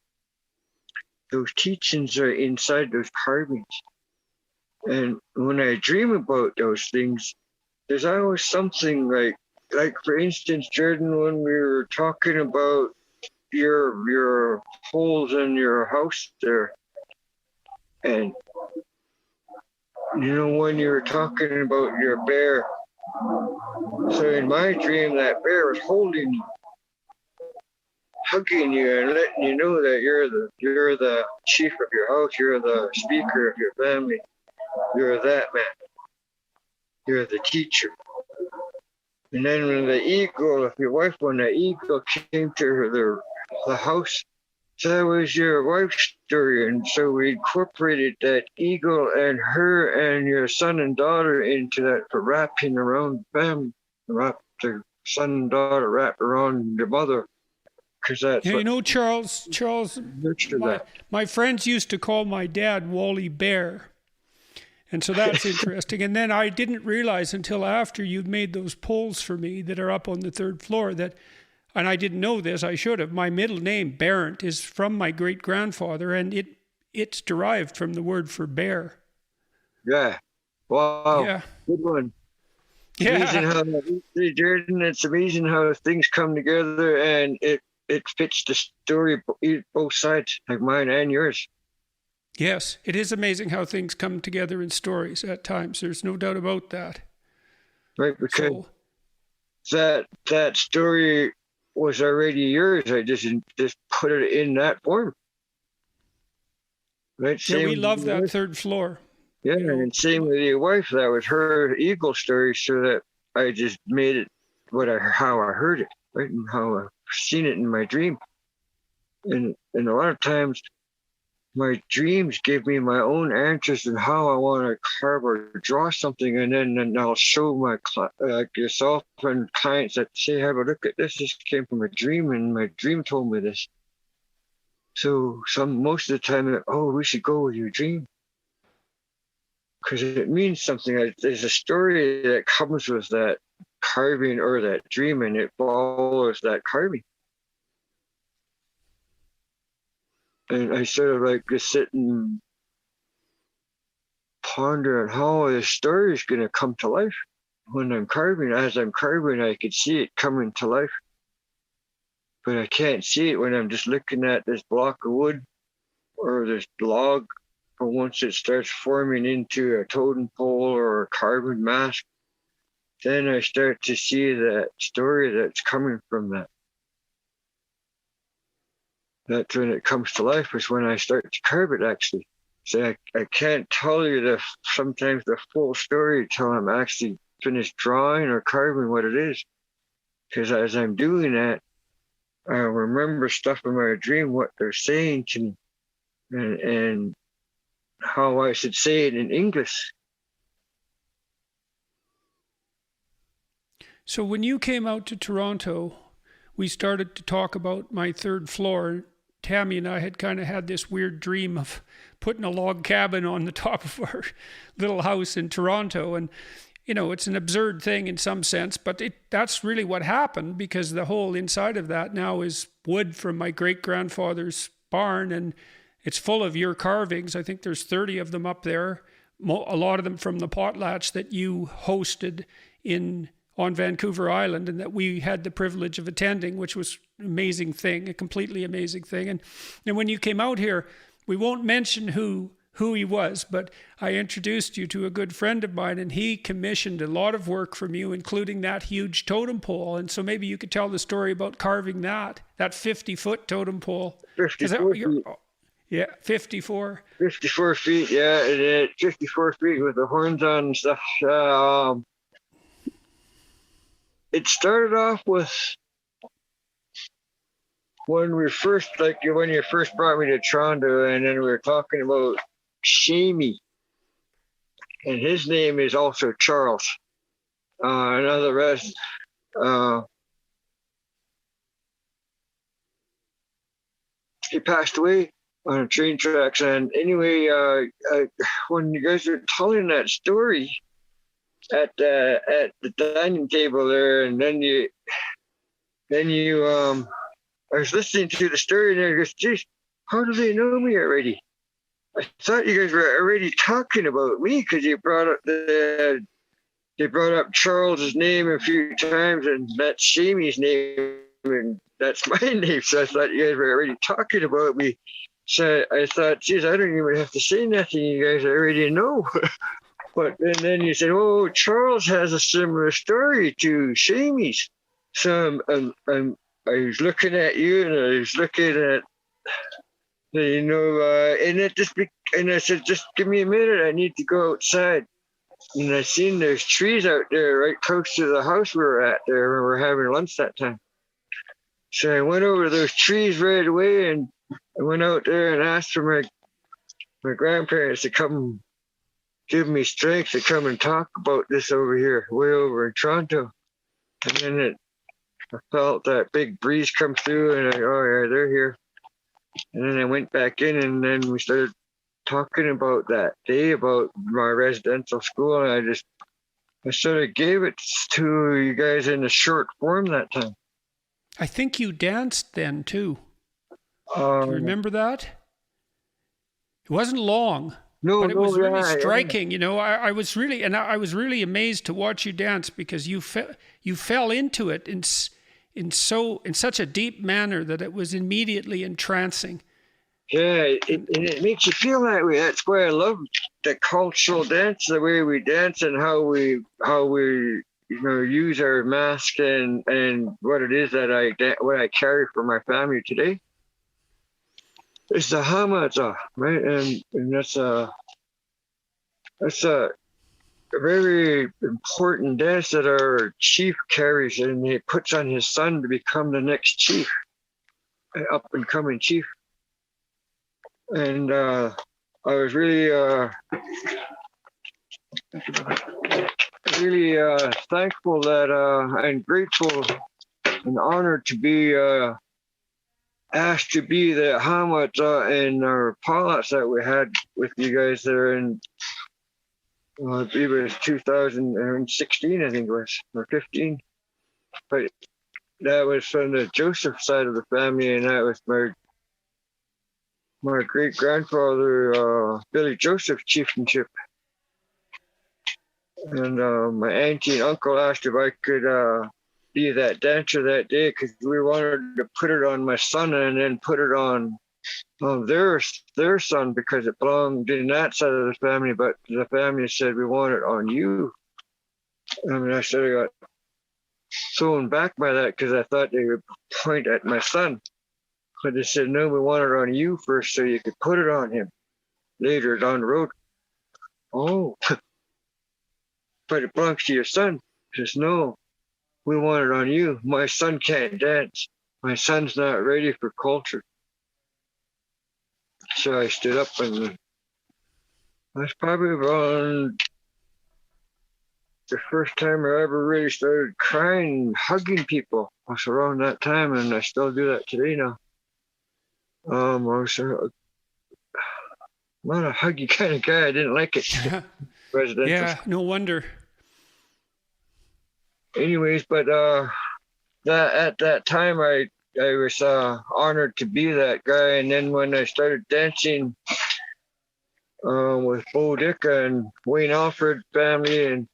Those teachings are inside those carvings. And when I dream about those things, there's always something like for instance, Jordan, when we were talking about your holes in your house there, and when you were talking about your bear. So in my dream, that bear was holding you, hugging you, and letting you know that you're the chief of your house, you're the speaker of your family, you're that man, you're the teacher. And then when the eagle, when the eagle came to the house, that was your wife's story. And so we incorporated that eagle and her and your son and daughter into that for wrapping around the family. The son and daughter wrapped around the mother. Because that's Charles, my friends used to call my dad Wally Bear. And so that's interesting. And then I didn't realize until after you'd made those poles for me that are up on the third floor and I didn't know this, I should have. My middle name, Barrett, is from my great-grandfather, and it's derived from the word for bear. Yeah. Wow. Yeah. Good one. Yeah. Jordan, it's amazing how things come together and it fits the story, both sides, like mine and yours. Yes, it is amazing how things come together in stories at times. There's no doubt about that. Right, because that story was already yours. I just put it in that form. Right? Yeah, we love that third floor. Yeah, and same with your wife. That was her eagle story, so that I just made it how I heard it, right, and how I've seen it in my dream. And a lot of times, my dreams give me my own answers and how I want to carve or draw something, and then I'll show my yourself and clients that say, "Have a look at this. This came from a dream, and my dream told me this." So most of the time, we should go with your dream because it means something. There's a story that comes with that carving or that dream, and it follows that carving. And I sort of like just sit and ponder on how the story is going to come to life when I'm carving. As I'm carving, I could see it coming to life. But I can't see it when I'm just looking at this block of wood or this log. But once it starts forming into a totem pole or a carving mask, then I start to see that story that's coming from that. That's when it comes to life, is when I start to carve it, actually. So I can't tell you sometimes the full story till I'm actually finished drawing or carving what it is. Because as I'm doing that, I remember stuff in my dream, what they're saying to me, and how I should say it in English. So when you came out to Toronto, we started to talk about my third floor. Tammy and I had kind of had this weird dream of putting a log cabin on the top of our little house in Toronto. And, it's an absurd thing in some sense, but that's really what happened, because the whole inside of that now is wood from my great-grandfather's barn, and it's full of your carvings. I think there's 30 of them up there, a lot of them from the potlatch that you hosted on Vancouver Island, and that we had the privilege of attending, which was an amazing thing, a completely amazing thing. And when you came out here, we won't mention who he was, but I introduced you to a good friend of mine, and he commissioned a lot of work from you, including that huge totem pole. And so maybe you could tell the story about carving that 50-foot totem pole. 54 feet. Yeah, 54. 54 feet, yeah, and 54 feet with the horns on and stuff. It started off with when you first brought me to Toronto, and then we were talking about Shamey, and his name is also Charles. And all the rest, he passed away on train tracks. And anyway, when you guys were telling that story at the dining table there, and then you I was listening to the story, and I goes, geez, how do they know me already? I thought you guys were already talking about me because you brought up they brought up Charles's name a few times, and that's Shamey's name, and that's my name. So I thought you guys were already talking about me. So I thought, geez, I don't even have to say nothing. You guys already know. But then you said, oh, Charles has a similar story to Shamey's. So I was looking at you, and I was looking at, and I said, just give me a minute. I need to go outside. And I seen there's trees out there right close to the house we were at there when we were having lunch that time. So I went over to those trees right away, and I went out there and asked for my grandparents to come give me strength to come and talk about this over here, way over in Toronto. And then I felt that big breeze come through, and oh yeah, they're here. And then I went back in, and then we started talking about that day about my residential school, and I sort of gave it to you guys in a short form that time. I think you danced then too. Do you remember that? It wasn't long, but it was really striking. Yeah. You know, I was really amazed to watch you dance because you fell into it in such a deep manner that it was immediately entrancing. Yeah, it makes you feel that way. That's why I love the cultural dance, the way we dance, and how we use our mask and what it is that I carry for my family today. It's the hamaza, right? And that's a very important dance that our chief carries, and he puts on his son to become the next chief, up and coming chief. And I was really thankful that and grateful and honored to be asked to be the hamata and our palats that we had with you guys there in I believe it was 2016, I think it was, or 15. But that was from the Joseph side of the family, and that was my great grandfather Billy Joseph chieftainship. And my auntie and uncle asked if I could be that dancer that day because we wanted to put it on my son and then put it on their son because it belonged in that side of the family, but the family said we want it on you. I mean, I sort of got thrown back by that because I thought they would point at my son. But they said, no, we want it on you first so you could put it on him later down the road. Oh, but it belongs to your son. He says, no, we want it on you. My son can't dance. My son's not ready for culture. So I stood up, and that's probably around the first time I ever really started crying, hugging people. It was around that time, and I still do that today now. I was not a huggy kind of guy. I didn't like it. Residential. Yeah, no wonder. Anyways, but that at that time I was honored to be that guy. And then when I started dancing with Bo Dick and Wayne Alford family and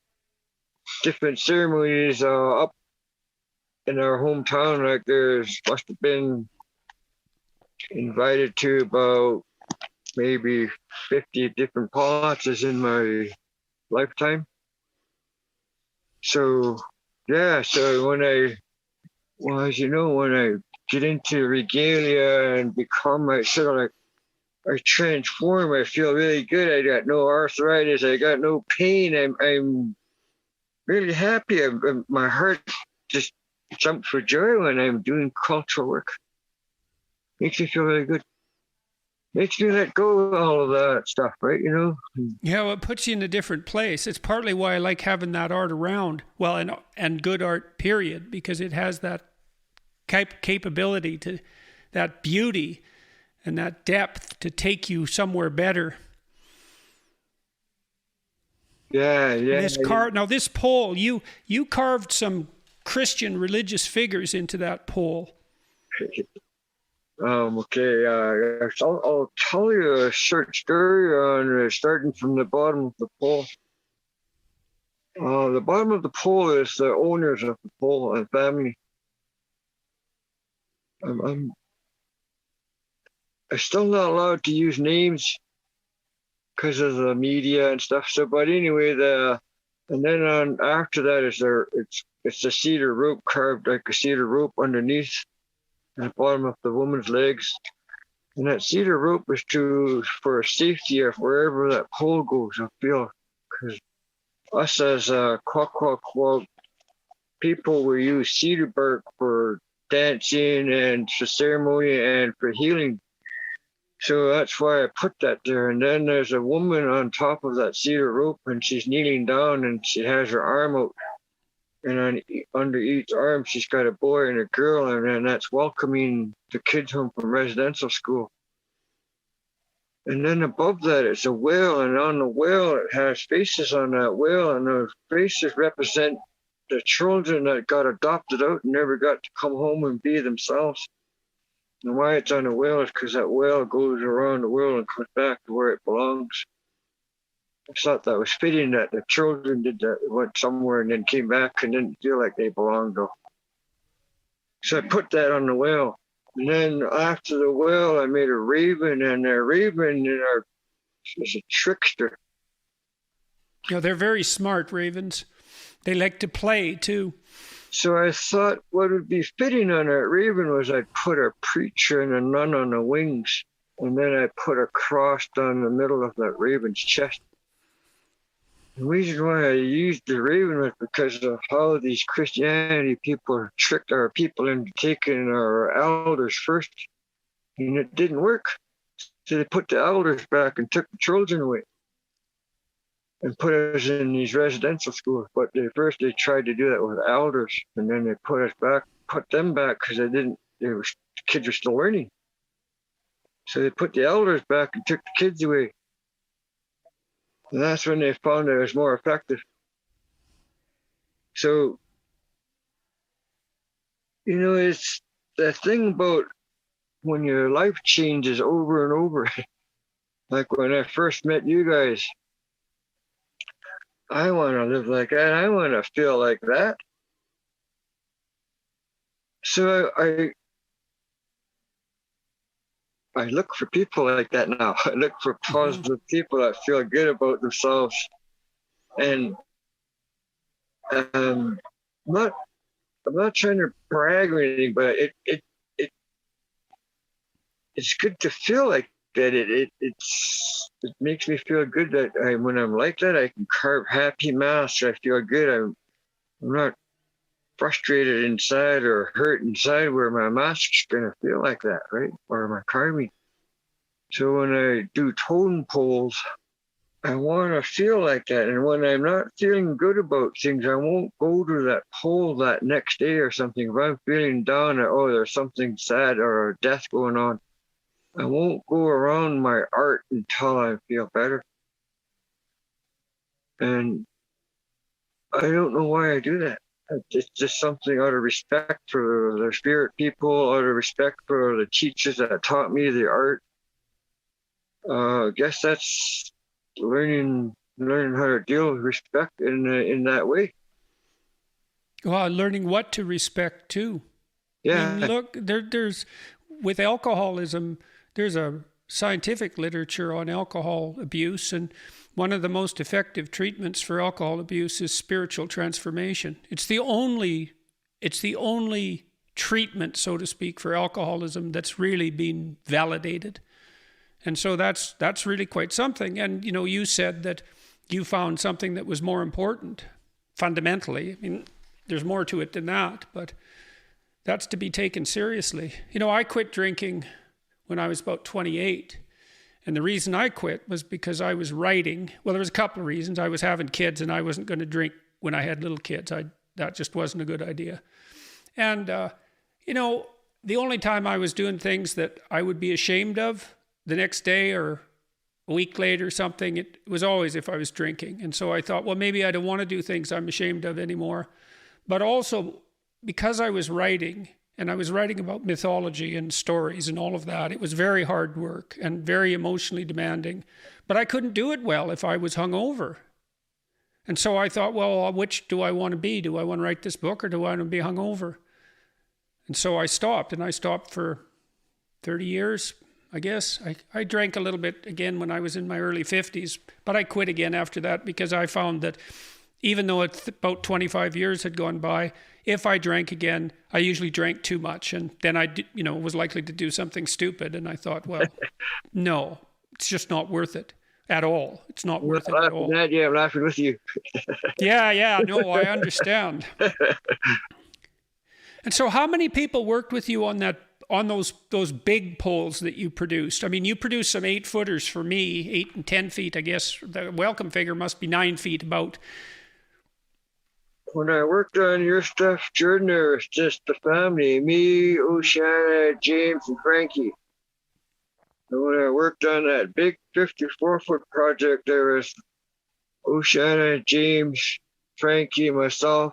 different ceremonies up in our hometown, like there's must have been invited to about maybe 50 different palats in my lifetime. So yeah, so when I get into regalia and become I transform, I feel really good. I got no arthritis, I got no pain. I'm really happy. My heart just jumps for joy when I'm doing cultural work. Makes me feel really good. Makes me let go of all of that stuff, right? You know? Yeah, well, it puts you in a different place. It's partly why I like having that art around. Well, and good art, period, because it has that capability to that beauty and that depth to take you somewhere better. Yeah. Now this pole, you carved some Christian religious figures into that pole. Okay. I'll tell you a short story on starting from the bottom of the pole. The bottom of the pole is the owners of the pole and family. I'm still not allowed to use names because of the media and stuff. So, but anyway, and then after that is it's a cedar rope carved like a cedar rope underneath the bottom of the woman's legs, and that cedar rope is for safety of wherever that pole goes. I feel because us as Kwakwakwa people, we use cedar bark for dancing and for ceremony and for healing. So that's why I put that there. And then there's a woman on top of that cedar rope, and she's kneeling down, and she has her arm out. And under each arm, she's got a boy and a girl, and then that's welcoming the kids home from residential school. And then above that, it's a whale, and on the whale, it has faces on that whale, and those faces represent the children that got adopted out and never got to come home and be themselves. And why it's on a whale is because that whale goes around the world and comes back to where it belongs. I thought that was fitting that the children did that, went somewhere and then came back and didn't feel like they belonged though. So I put that on the whale. And then after the whale, I made a raven, and a raven is a trickster. They're very smart, ravens. They like to play too. So I thought what would be fitting on that raven was I'd put a preacher and a nun on the wings, and then I put a cross down the middle of that raven's chest. The reason why I used the raven was because of how these Christianity people tricked our people into taking our elders first, and it didn't work. So they put the elders back and took the children away and put us in these residential schools. But first they tried to do that with elders, and then they put them back because the kids were still learning. So they put the elders back and took the kids away. And that's when they found it was more effective. So, it's the thing about when your life changes over and over. Like when I first met you guys, I want to live like that. I want to feel like that. So I look for people like that now. I look for positive people that feel good about themselves. And I'm not trying to brag or anything, but it's good to feel like that. It makes me feel good that when I'm like that, I can carve happy masks. I feel good. I'm not frustrated inside or hurt inside where my mask's gonna feel like that, right? Or my carving. So when I do totem poles, I want to feel like that. And when I'm not feeling good about things, I won't go to that pole that next day or something. If I'm feeling down, there's something sad or a death going on, I won't go around my art until I feel better. And I don't know why I do that. It's just something out of respect for the spirit people, out of respect for the teachers that taught me the art. I guess that's learning how to deal with respect in that way. Well, learning what to respect too. Yeah. I mean, look, there's with alcoholism, there's a scientific literature on alcohol abuse, and one of the most effective treatments for alcohol abuse is spiritual transformation. It's the only treatment, so to speak, for alcoholism that's really been validated. And so that's really quite something. And, you said that you found something that was more important fundamentally. I mean, there's more to it than that, but that's to be taken seriously. I quit drinking when I was about 28. And the reason I quit was because I was writing. Well, there was a couple of reasons. I was having kids, and I wasn't going to drink when I had little kids. That just wasn't a good idea. And, the only time I was doing things that I would be ashamed of the next day or a week later or something, it was always if I was drinking. And so I thought, well, maybe I don't want to do things I'm ashamed of anymore. But also, because I was writing, and I was writing about mythology and stories and all of that, it was very hard work and very emotionally demanding. But I couldn't do it well if I was hungover. And so I thought, well, which do I want to be? Do I want to write this book or do I want to be hungover? And so I stopped, and I stopped for 30 years, I guess. I drank a little bit again when I was in my early 50s, but I quit again after that because I found that even though it's about 25 years had gone by, if I drank again, I usually drank too much, and then I was likely to do something stupid. And I thought, well, no, it's just not worth it at all. It's not worth it at all. Yeah, I'm laughing with you. Yeah, no, I understand. And so how many people worked with you on those big poles that you produced? I mean, you produced some 8-footers for me, 8 and 10 feet, I guess. The welcome figure must be 9 feet about. When I worked on your stuff, Jordan, there was just the family, me, Oceana, James, and Frankie. And when I worked on that big 54-foot project, there was Oceana, James, Frankie, myself,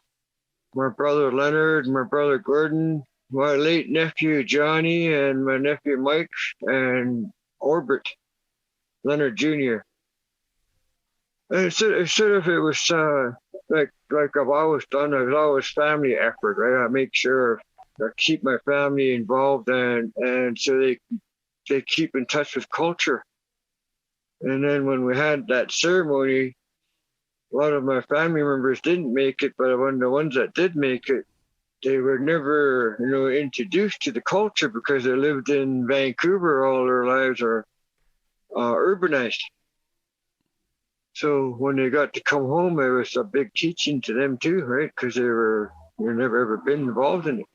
my brother Leonard, my brother Gordon, my late nephew Johnny, and my nephew Mike, and Orbit, Leonard Jr. And it was like I've always done. It was always family effort, right? I make sure I keep my family involved, and so they keep in touch with culture. And then when we had that ceremony, a lot of my family members didn't make it, but when the ones that did make it, they were never, introduced to the culture because they lived in Vancouver all their lives or urbanized. So when they got to come home, it was a big teaching to them too, right? Because they've never ever been involved in it.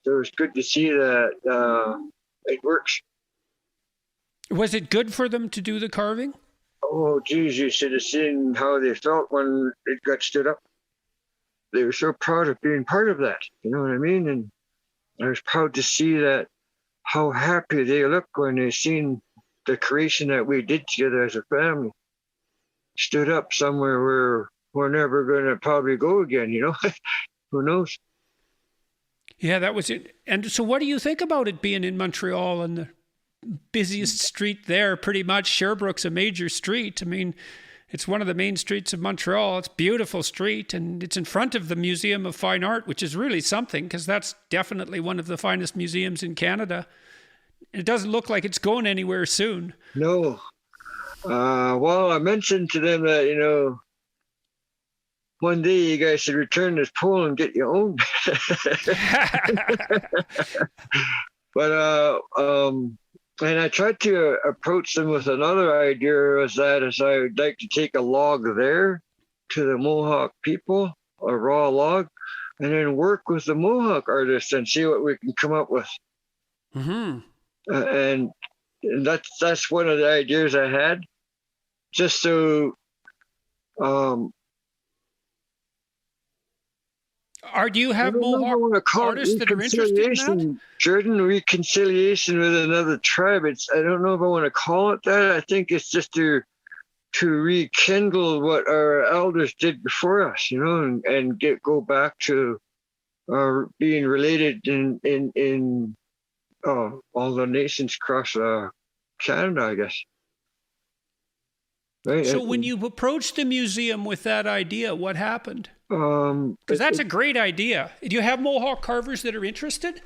So it's good to see that it works. Was it good for them to do the carving? Oh, geez, you should have seen how they felt when it got stood up. They were so proud of being part of that. You know what I mean? And I was proud to see that, how happy they looked when they seen the creation that we did together as a family stood up somewhere where we're never going to probably go again, Who knows? Yeah, that was it. And so what do you think about it being in Montreal and the busiest street there? Pretty much Sherbrooke's a major street. I mean, it's one of the main streets of Montreal. It's a beautiful street, and it's in front of the Museum of Fine Art, which is really something because that's definitely one of the finest museums in Canada. It doesn't look like it's going anywhere soon. No. Well, I mentioned to them that, one day you guys should return this pole and get your own. But, and I tried to approach them with another idea as I would like to take a log there to the Mohawk people, a raw log, and then work with the Mohawk artists and see what we can come up with. Mm-hmm. And that's one of the ideas I had, just so. Do you have Mohawk artists that are interested in that? Jordan, reconciliation with another tribe. I don't know if I want to call it that. I think it's just to rekindle what our elders did before us, and go back to being related in all the nations across Canada, I guess. Right? So when you approached the museum with that idea, what happened? Because that's a great idea. Do you have Mohawk carvers that are interested?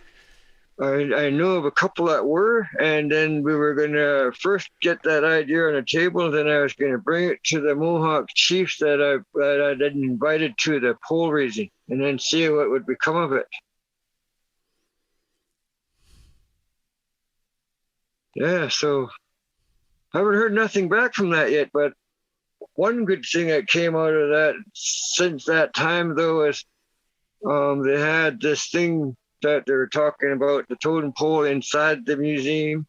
I know of a couple that were, and then we were going to first get that idea on the table, and then I was going to bring it to the Mohawk chiefs that I'd invited to the pole raising, and then see what would become of it. Yeah, so I haven't heard nothing back from that yet, but one good thing that came out of that since that time, though, is they had this thing that they were talking about, the totem pole inside the museum,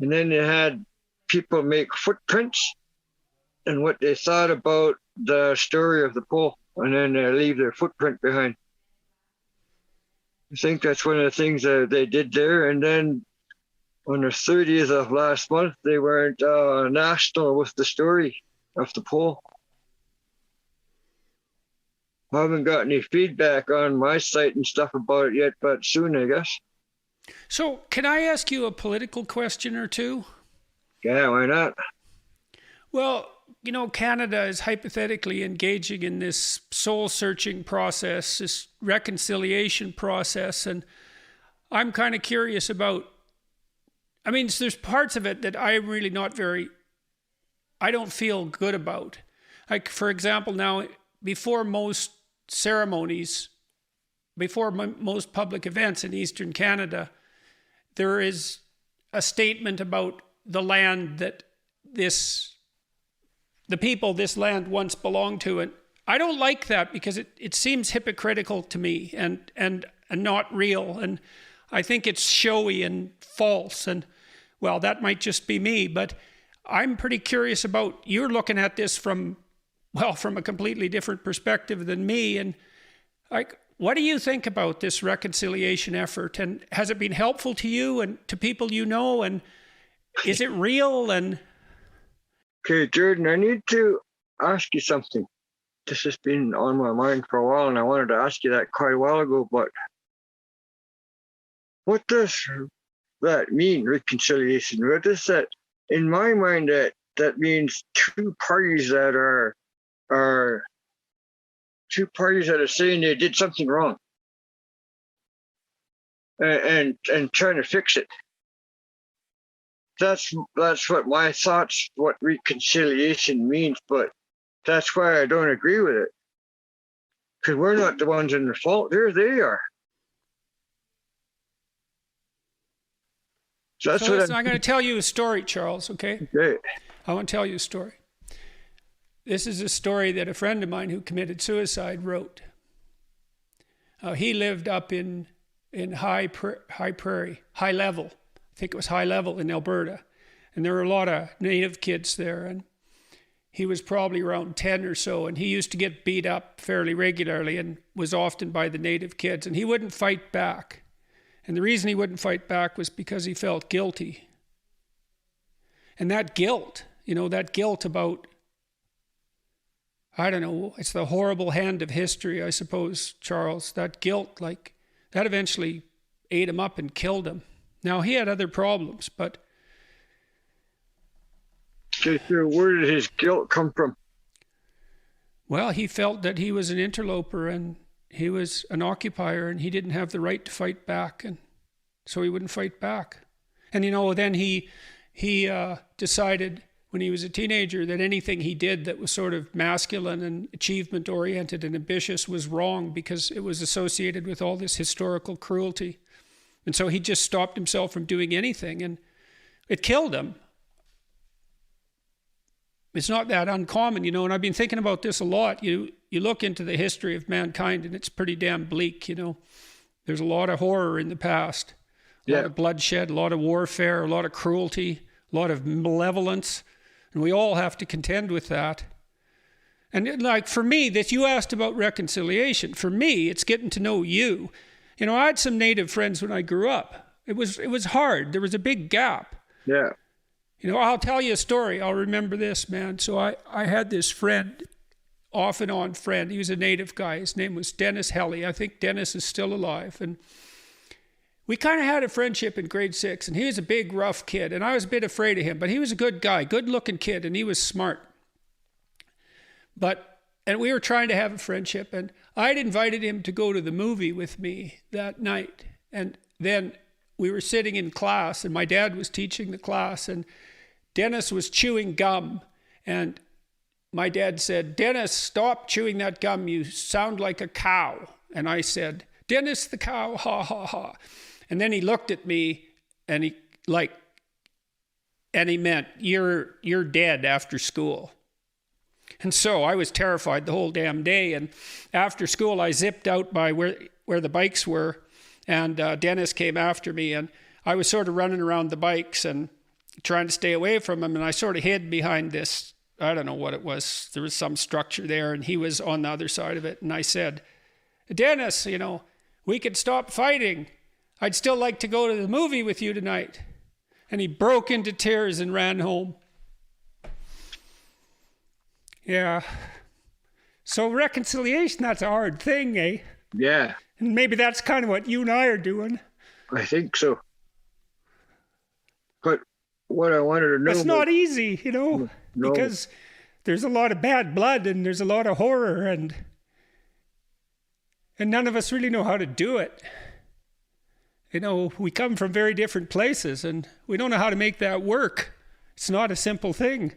and then they had people make footprints and what they thought about the story of the pole, and then they leave their footprint behind. I think that's one of the things that they did there. And then on the 30th of last month, they weren't national with the story of the poll. I haven't got any feedback on my site and stuff about it yet, but soon, I guess. So can I ask you a political question or two? Yeah, why not? Well, you know, Canada is hypothetically engaging in this soul-searching process, this reconciliation process, and I'm kind of curious about, I mean, there's parts of it that I'm really I don't feel good about. Like, for example, now, before most ceremonies, before most public events in Eastern Canada, there is a statement about the land that the people this land once belonged to. And I don't like that because it seems hypocritical to me and not real. And I think it's showy and false. And well, that might just be me, but I'm pretty curious about, you're looking at this from a completely different perspective than me. And like, what do you think about this reconciliation effort? And has it been helpful to you and to people you know? And is it real? And Okay, Jordan, I need to ask you something. This has been on my mind for a while, and I wanted to ask you that quite a while ago, but what does that mean, reconciliation? What does that, in my mind, that means two parties that are saying they did something wrong and trying to fix it. That's what my thoughts, what reconciliation means, but that's why I don't agree with it. Because we're not the ones in the fault. They are. So that's what I'm going to tell you a story, Charles, okay? Okay. I want to tell you a story. This is a story that a friend of mine who committed suicide wrote. He lived up in high level. I think it was high level in Alberta. And there were a lot of native kids there. And he was probably around 10 or so. And he used to get beat up fairly regularly and was often by the native kids. And he wouldn't fight back. And the reason he wouldn't fight back was because he felt guilty. And that guilt about, I don't know, it's the horrible hand of history, I suppose, Charles. That guilt, like, that eventually ate him up and killed him. Now, he had other problems, but... So where did his guilt come from? Well, he felt that he was an interloper and he was an occupier and he didn't have the right to fight back, and so he wouldn't fight back. And, you know, then he decided when he was a teenager that anything he did that was sort of masculine and achievement-oriented and ambitious was wrong because it was associated with all this historical cruelty. And so he just stopped himself from doing anything, and it killed him. It's not that uncommon, you know, and I've been thinking about this a lot. You look into the history of mankind, and it's pretty damn bleak, you know. There's a lot of horror in the past, a lot of bloodshed, a lot of warfare, a lot of cruelty, a lot of malevolence, and we all have to contend with that. And like for me, that you asked about reconciliation, for me, it's getting to know you. You know, I had some native friends when I grew up. It was hard. There was a big gap. Yeah. You know, I'll tell you a story. I'll remember this, man. So I had this friend, off and on friend. He was a native guy. His name was Dennis Helly. I think Dennis is still alive. And we kind of had a friendship in grade 6. And he was a big, rough kid. And I was a bit afraid of him. But he was a good guy, good-looking kid. And he was smart. And we were trying to have a friendship. And I'd invited him to go to the movie with me that night. And then we were sitting in class. And my dad was teaching the class. And Dennis was chewing gum, and my dad said, "Dennis, stop chewing that gum. You sound like a cow." And I said, "Dennis the cow, ha, ha, ha." And then he looked at me, and he meant, you're dead after school. And so I was terrified the whole damn day. And after school, I zipped out by where the bikes were, and Dennis came after me, and I was sort of running around the bikes and trying to stay away from him, and I sort of hid behind this, I don't know what it was. There was some structure there, and he was on the other side of it. And I said, "Dennis, you know, We could stop fighting. I'd still like to go to the movie with you tonight. And he broke into tears and ran home. Yeah. So reconciliation, that's a hard thing, eh? Yeah. And maybe that's kind of what you and I are doing. I think so. But what I wanted to know... It's not easy, you know, no. Because there's a lot of bad blood and there's a lot of horror and none of us really know how to do it. You know, we come from very different places and we don't know how to make that work. It's not a simple thing.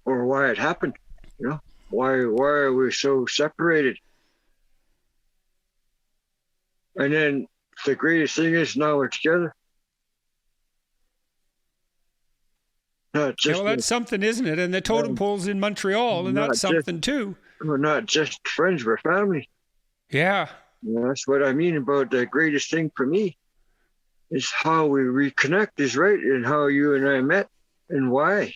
Or why it happened, you know? Why are we so separated? And then the greatest thing is now we're together. Not just well, that's something, isn't it? And the totem pole's in Montreal, and that's something too. We're not just friends, we're family. Yeah. That's what I mean about the greatest thing for me is how we reconnect is right, and how you and I met and why.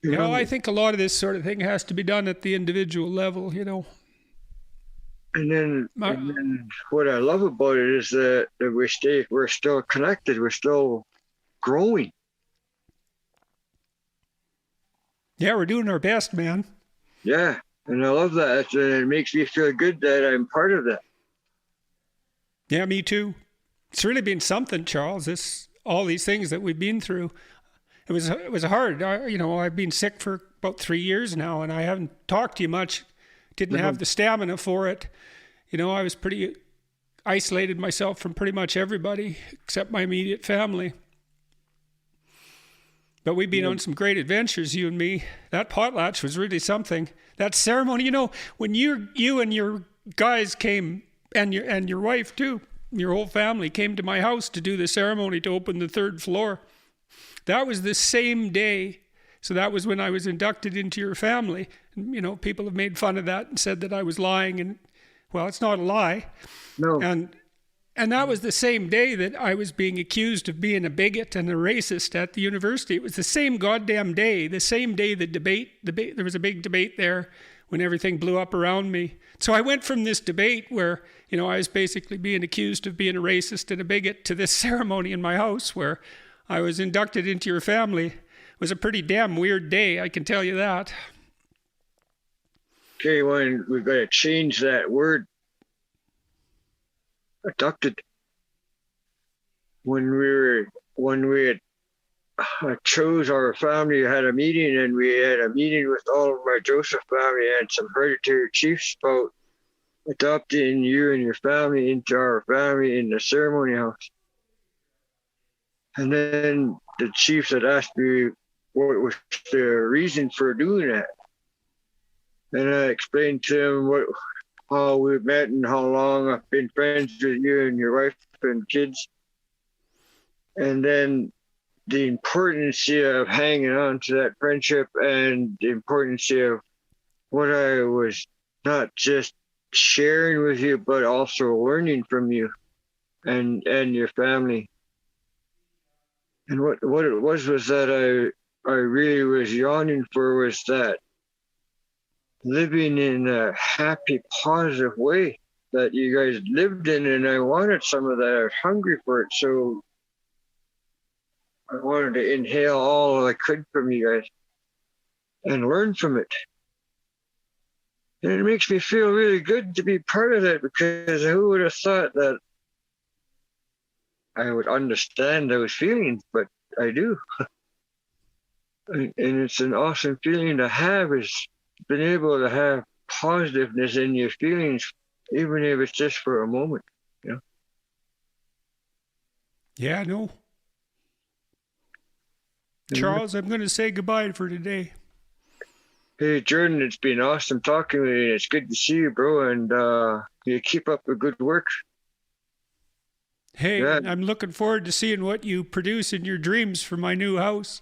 You know, I think a lot of this sort of thing has to be done at the individual level, you know. And then what I love about it is that we're still connected, we're still growing. Yeah, we're doing our best, man. Yeah, and I love that. It makes me feel good that I'm part of that. Yeah, me too. It's really been something, Charles. All these things that we've been through. It was hard. You know, I've been sick for about 3 years now, and I haven't talked to you much. Didn't have the stamina for it. You know, I was pretty isolated myself from pretty much everybody except my immediate family. But we've been on some great adventures, you and me. That potlatch was really something. That ceremony, you know, when you and your guys came, and your wife too, your whole family came to my house to do the ceremony to open the 3rd floor. That was the same day. So that was when I was inducted into your family. And, you know, people have made fun of that and said that I was lying. And, well, it's not a lie. No. And that was the same day that I was being accused of being a bigot and a racist at the university. It was the same goddamn day, the same day the debate, there was a big debate there when everything blew up around me. So I went from this debate where, you know, I was basically being accused of being a racist and a bigot to this ceremony in my house where I was inducted into your family. It was a pretty damn weird day, I can tell you that. Okay, when we've got to change that word. Abducted. When we had chose our family, had a meeting, and we had a meeting with all of my Joseph family and some hereditary chiefs about adopting you and your family into our family in the ceremony house. And then the chiefs had asked me what was the reason for doing that. And I explained to them how we met and how long I've been friends with you and your wife and kids. And then the importance of hanging on to that friendship and the importance of what I was not just sharing with you, but also learning from you and your family. And what it was that I really was yearning for was that living in a happy, positive way that you guys lived in, and I wanted some of that. I was hungry for it, so I wanted to inhale all I could from you guys and learn from it. And it makes me feel really good to be part of that, because who would have thought that I would understand those feelings, but I do. And it's an awesome feeling to have, is being able to have positiveness in your feelings, even if it's just for a moment, you know? Yeah, I know. Charles, I'm going to say goodbye for today. Hey, Jordan, it's been awesome talking with you. It's good to see you, bro, and you keep up the good work. Hey, yeah. I'm looking forward to seeing what you produce in your dreams for my new house.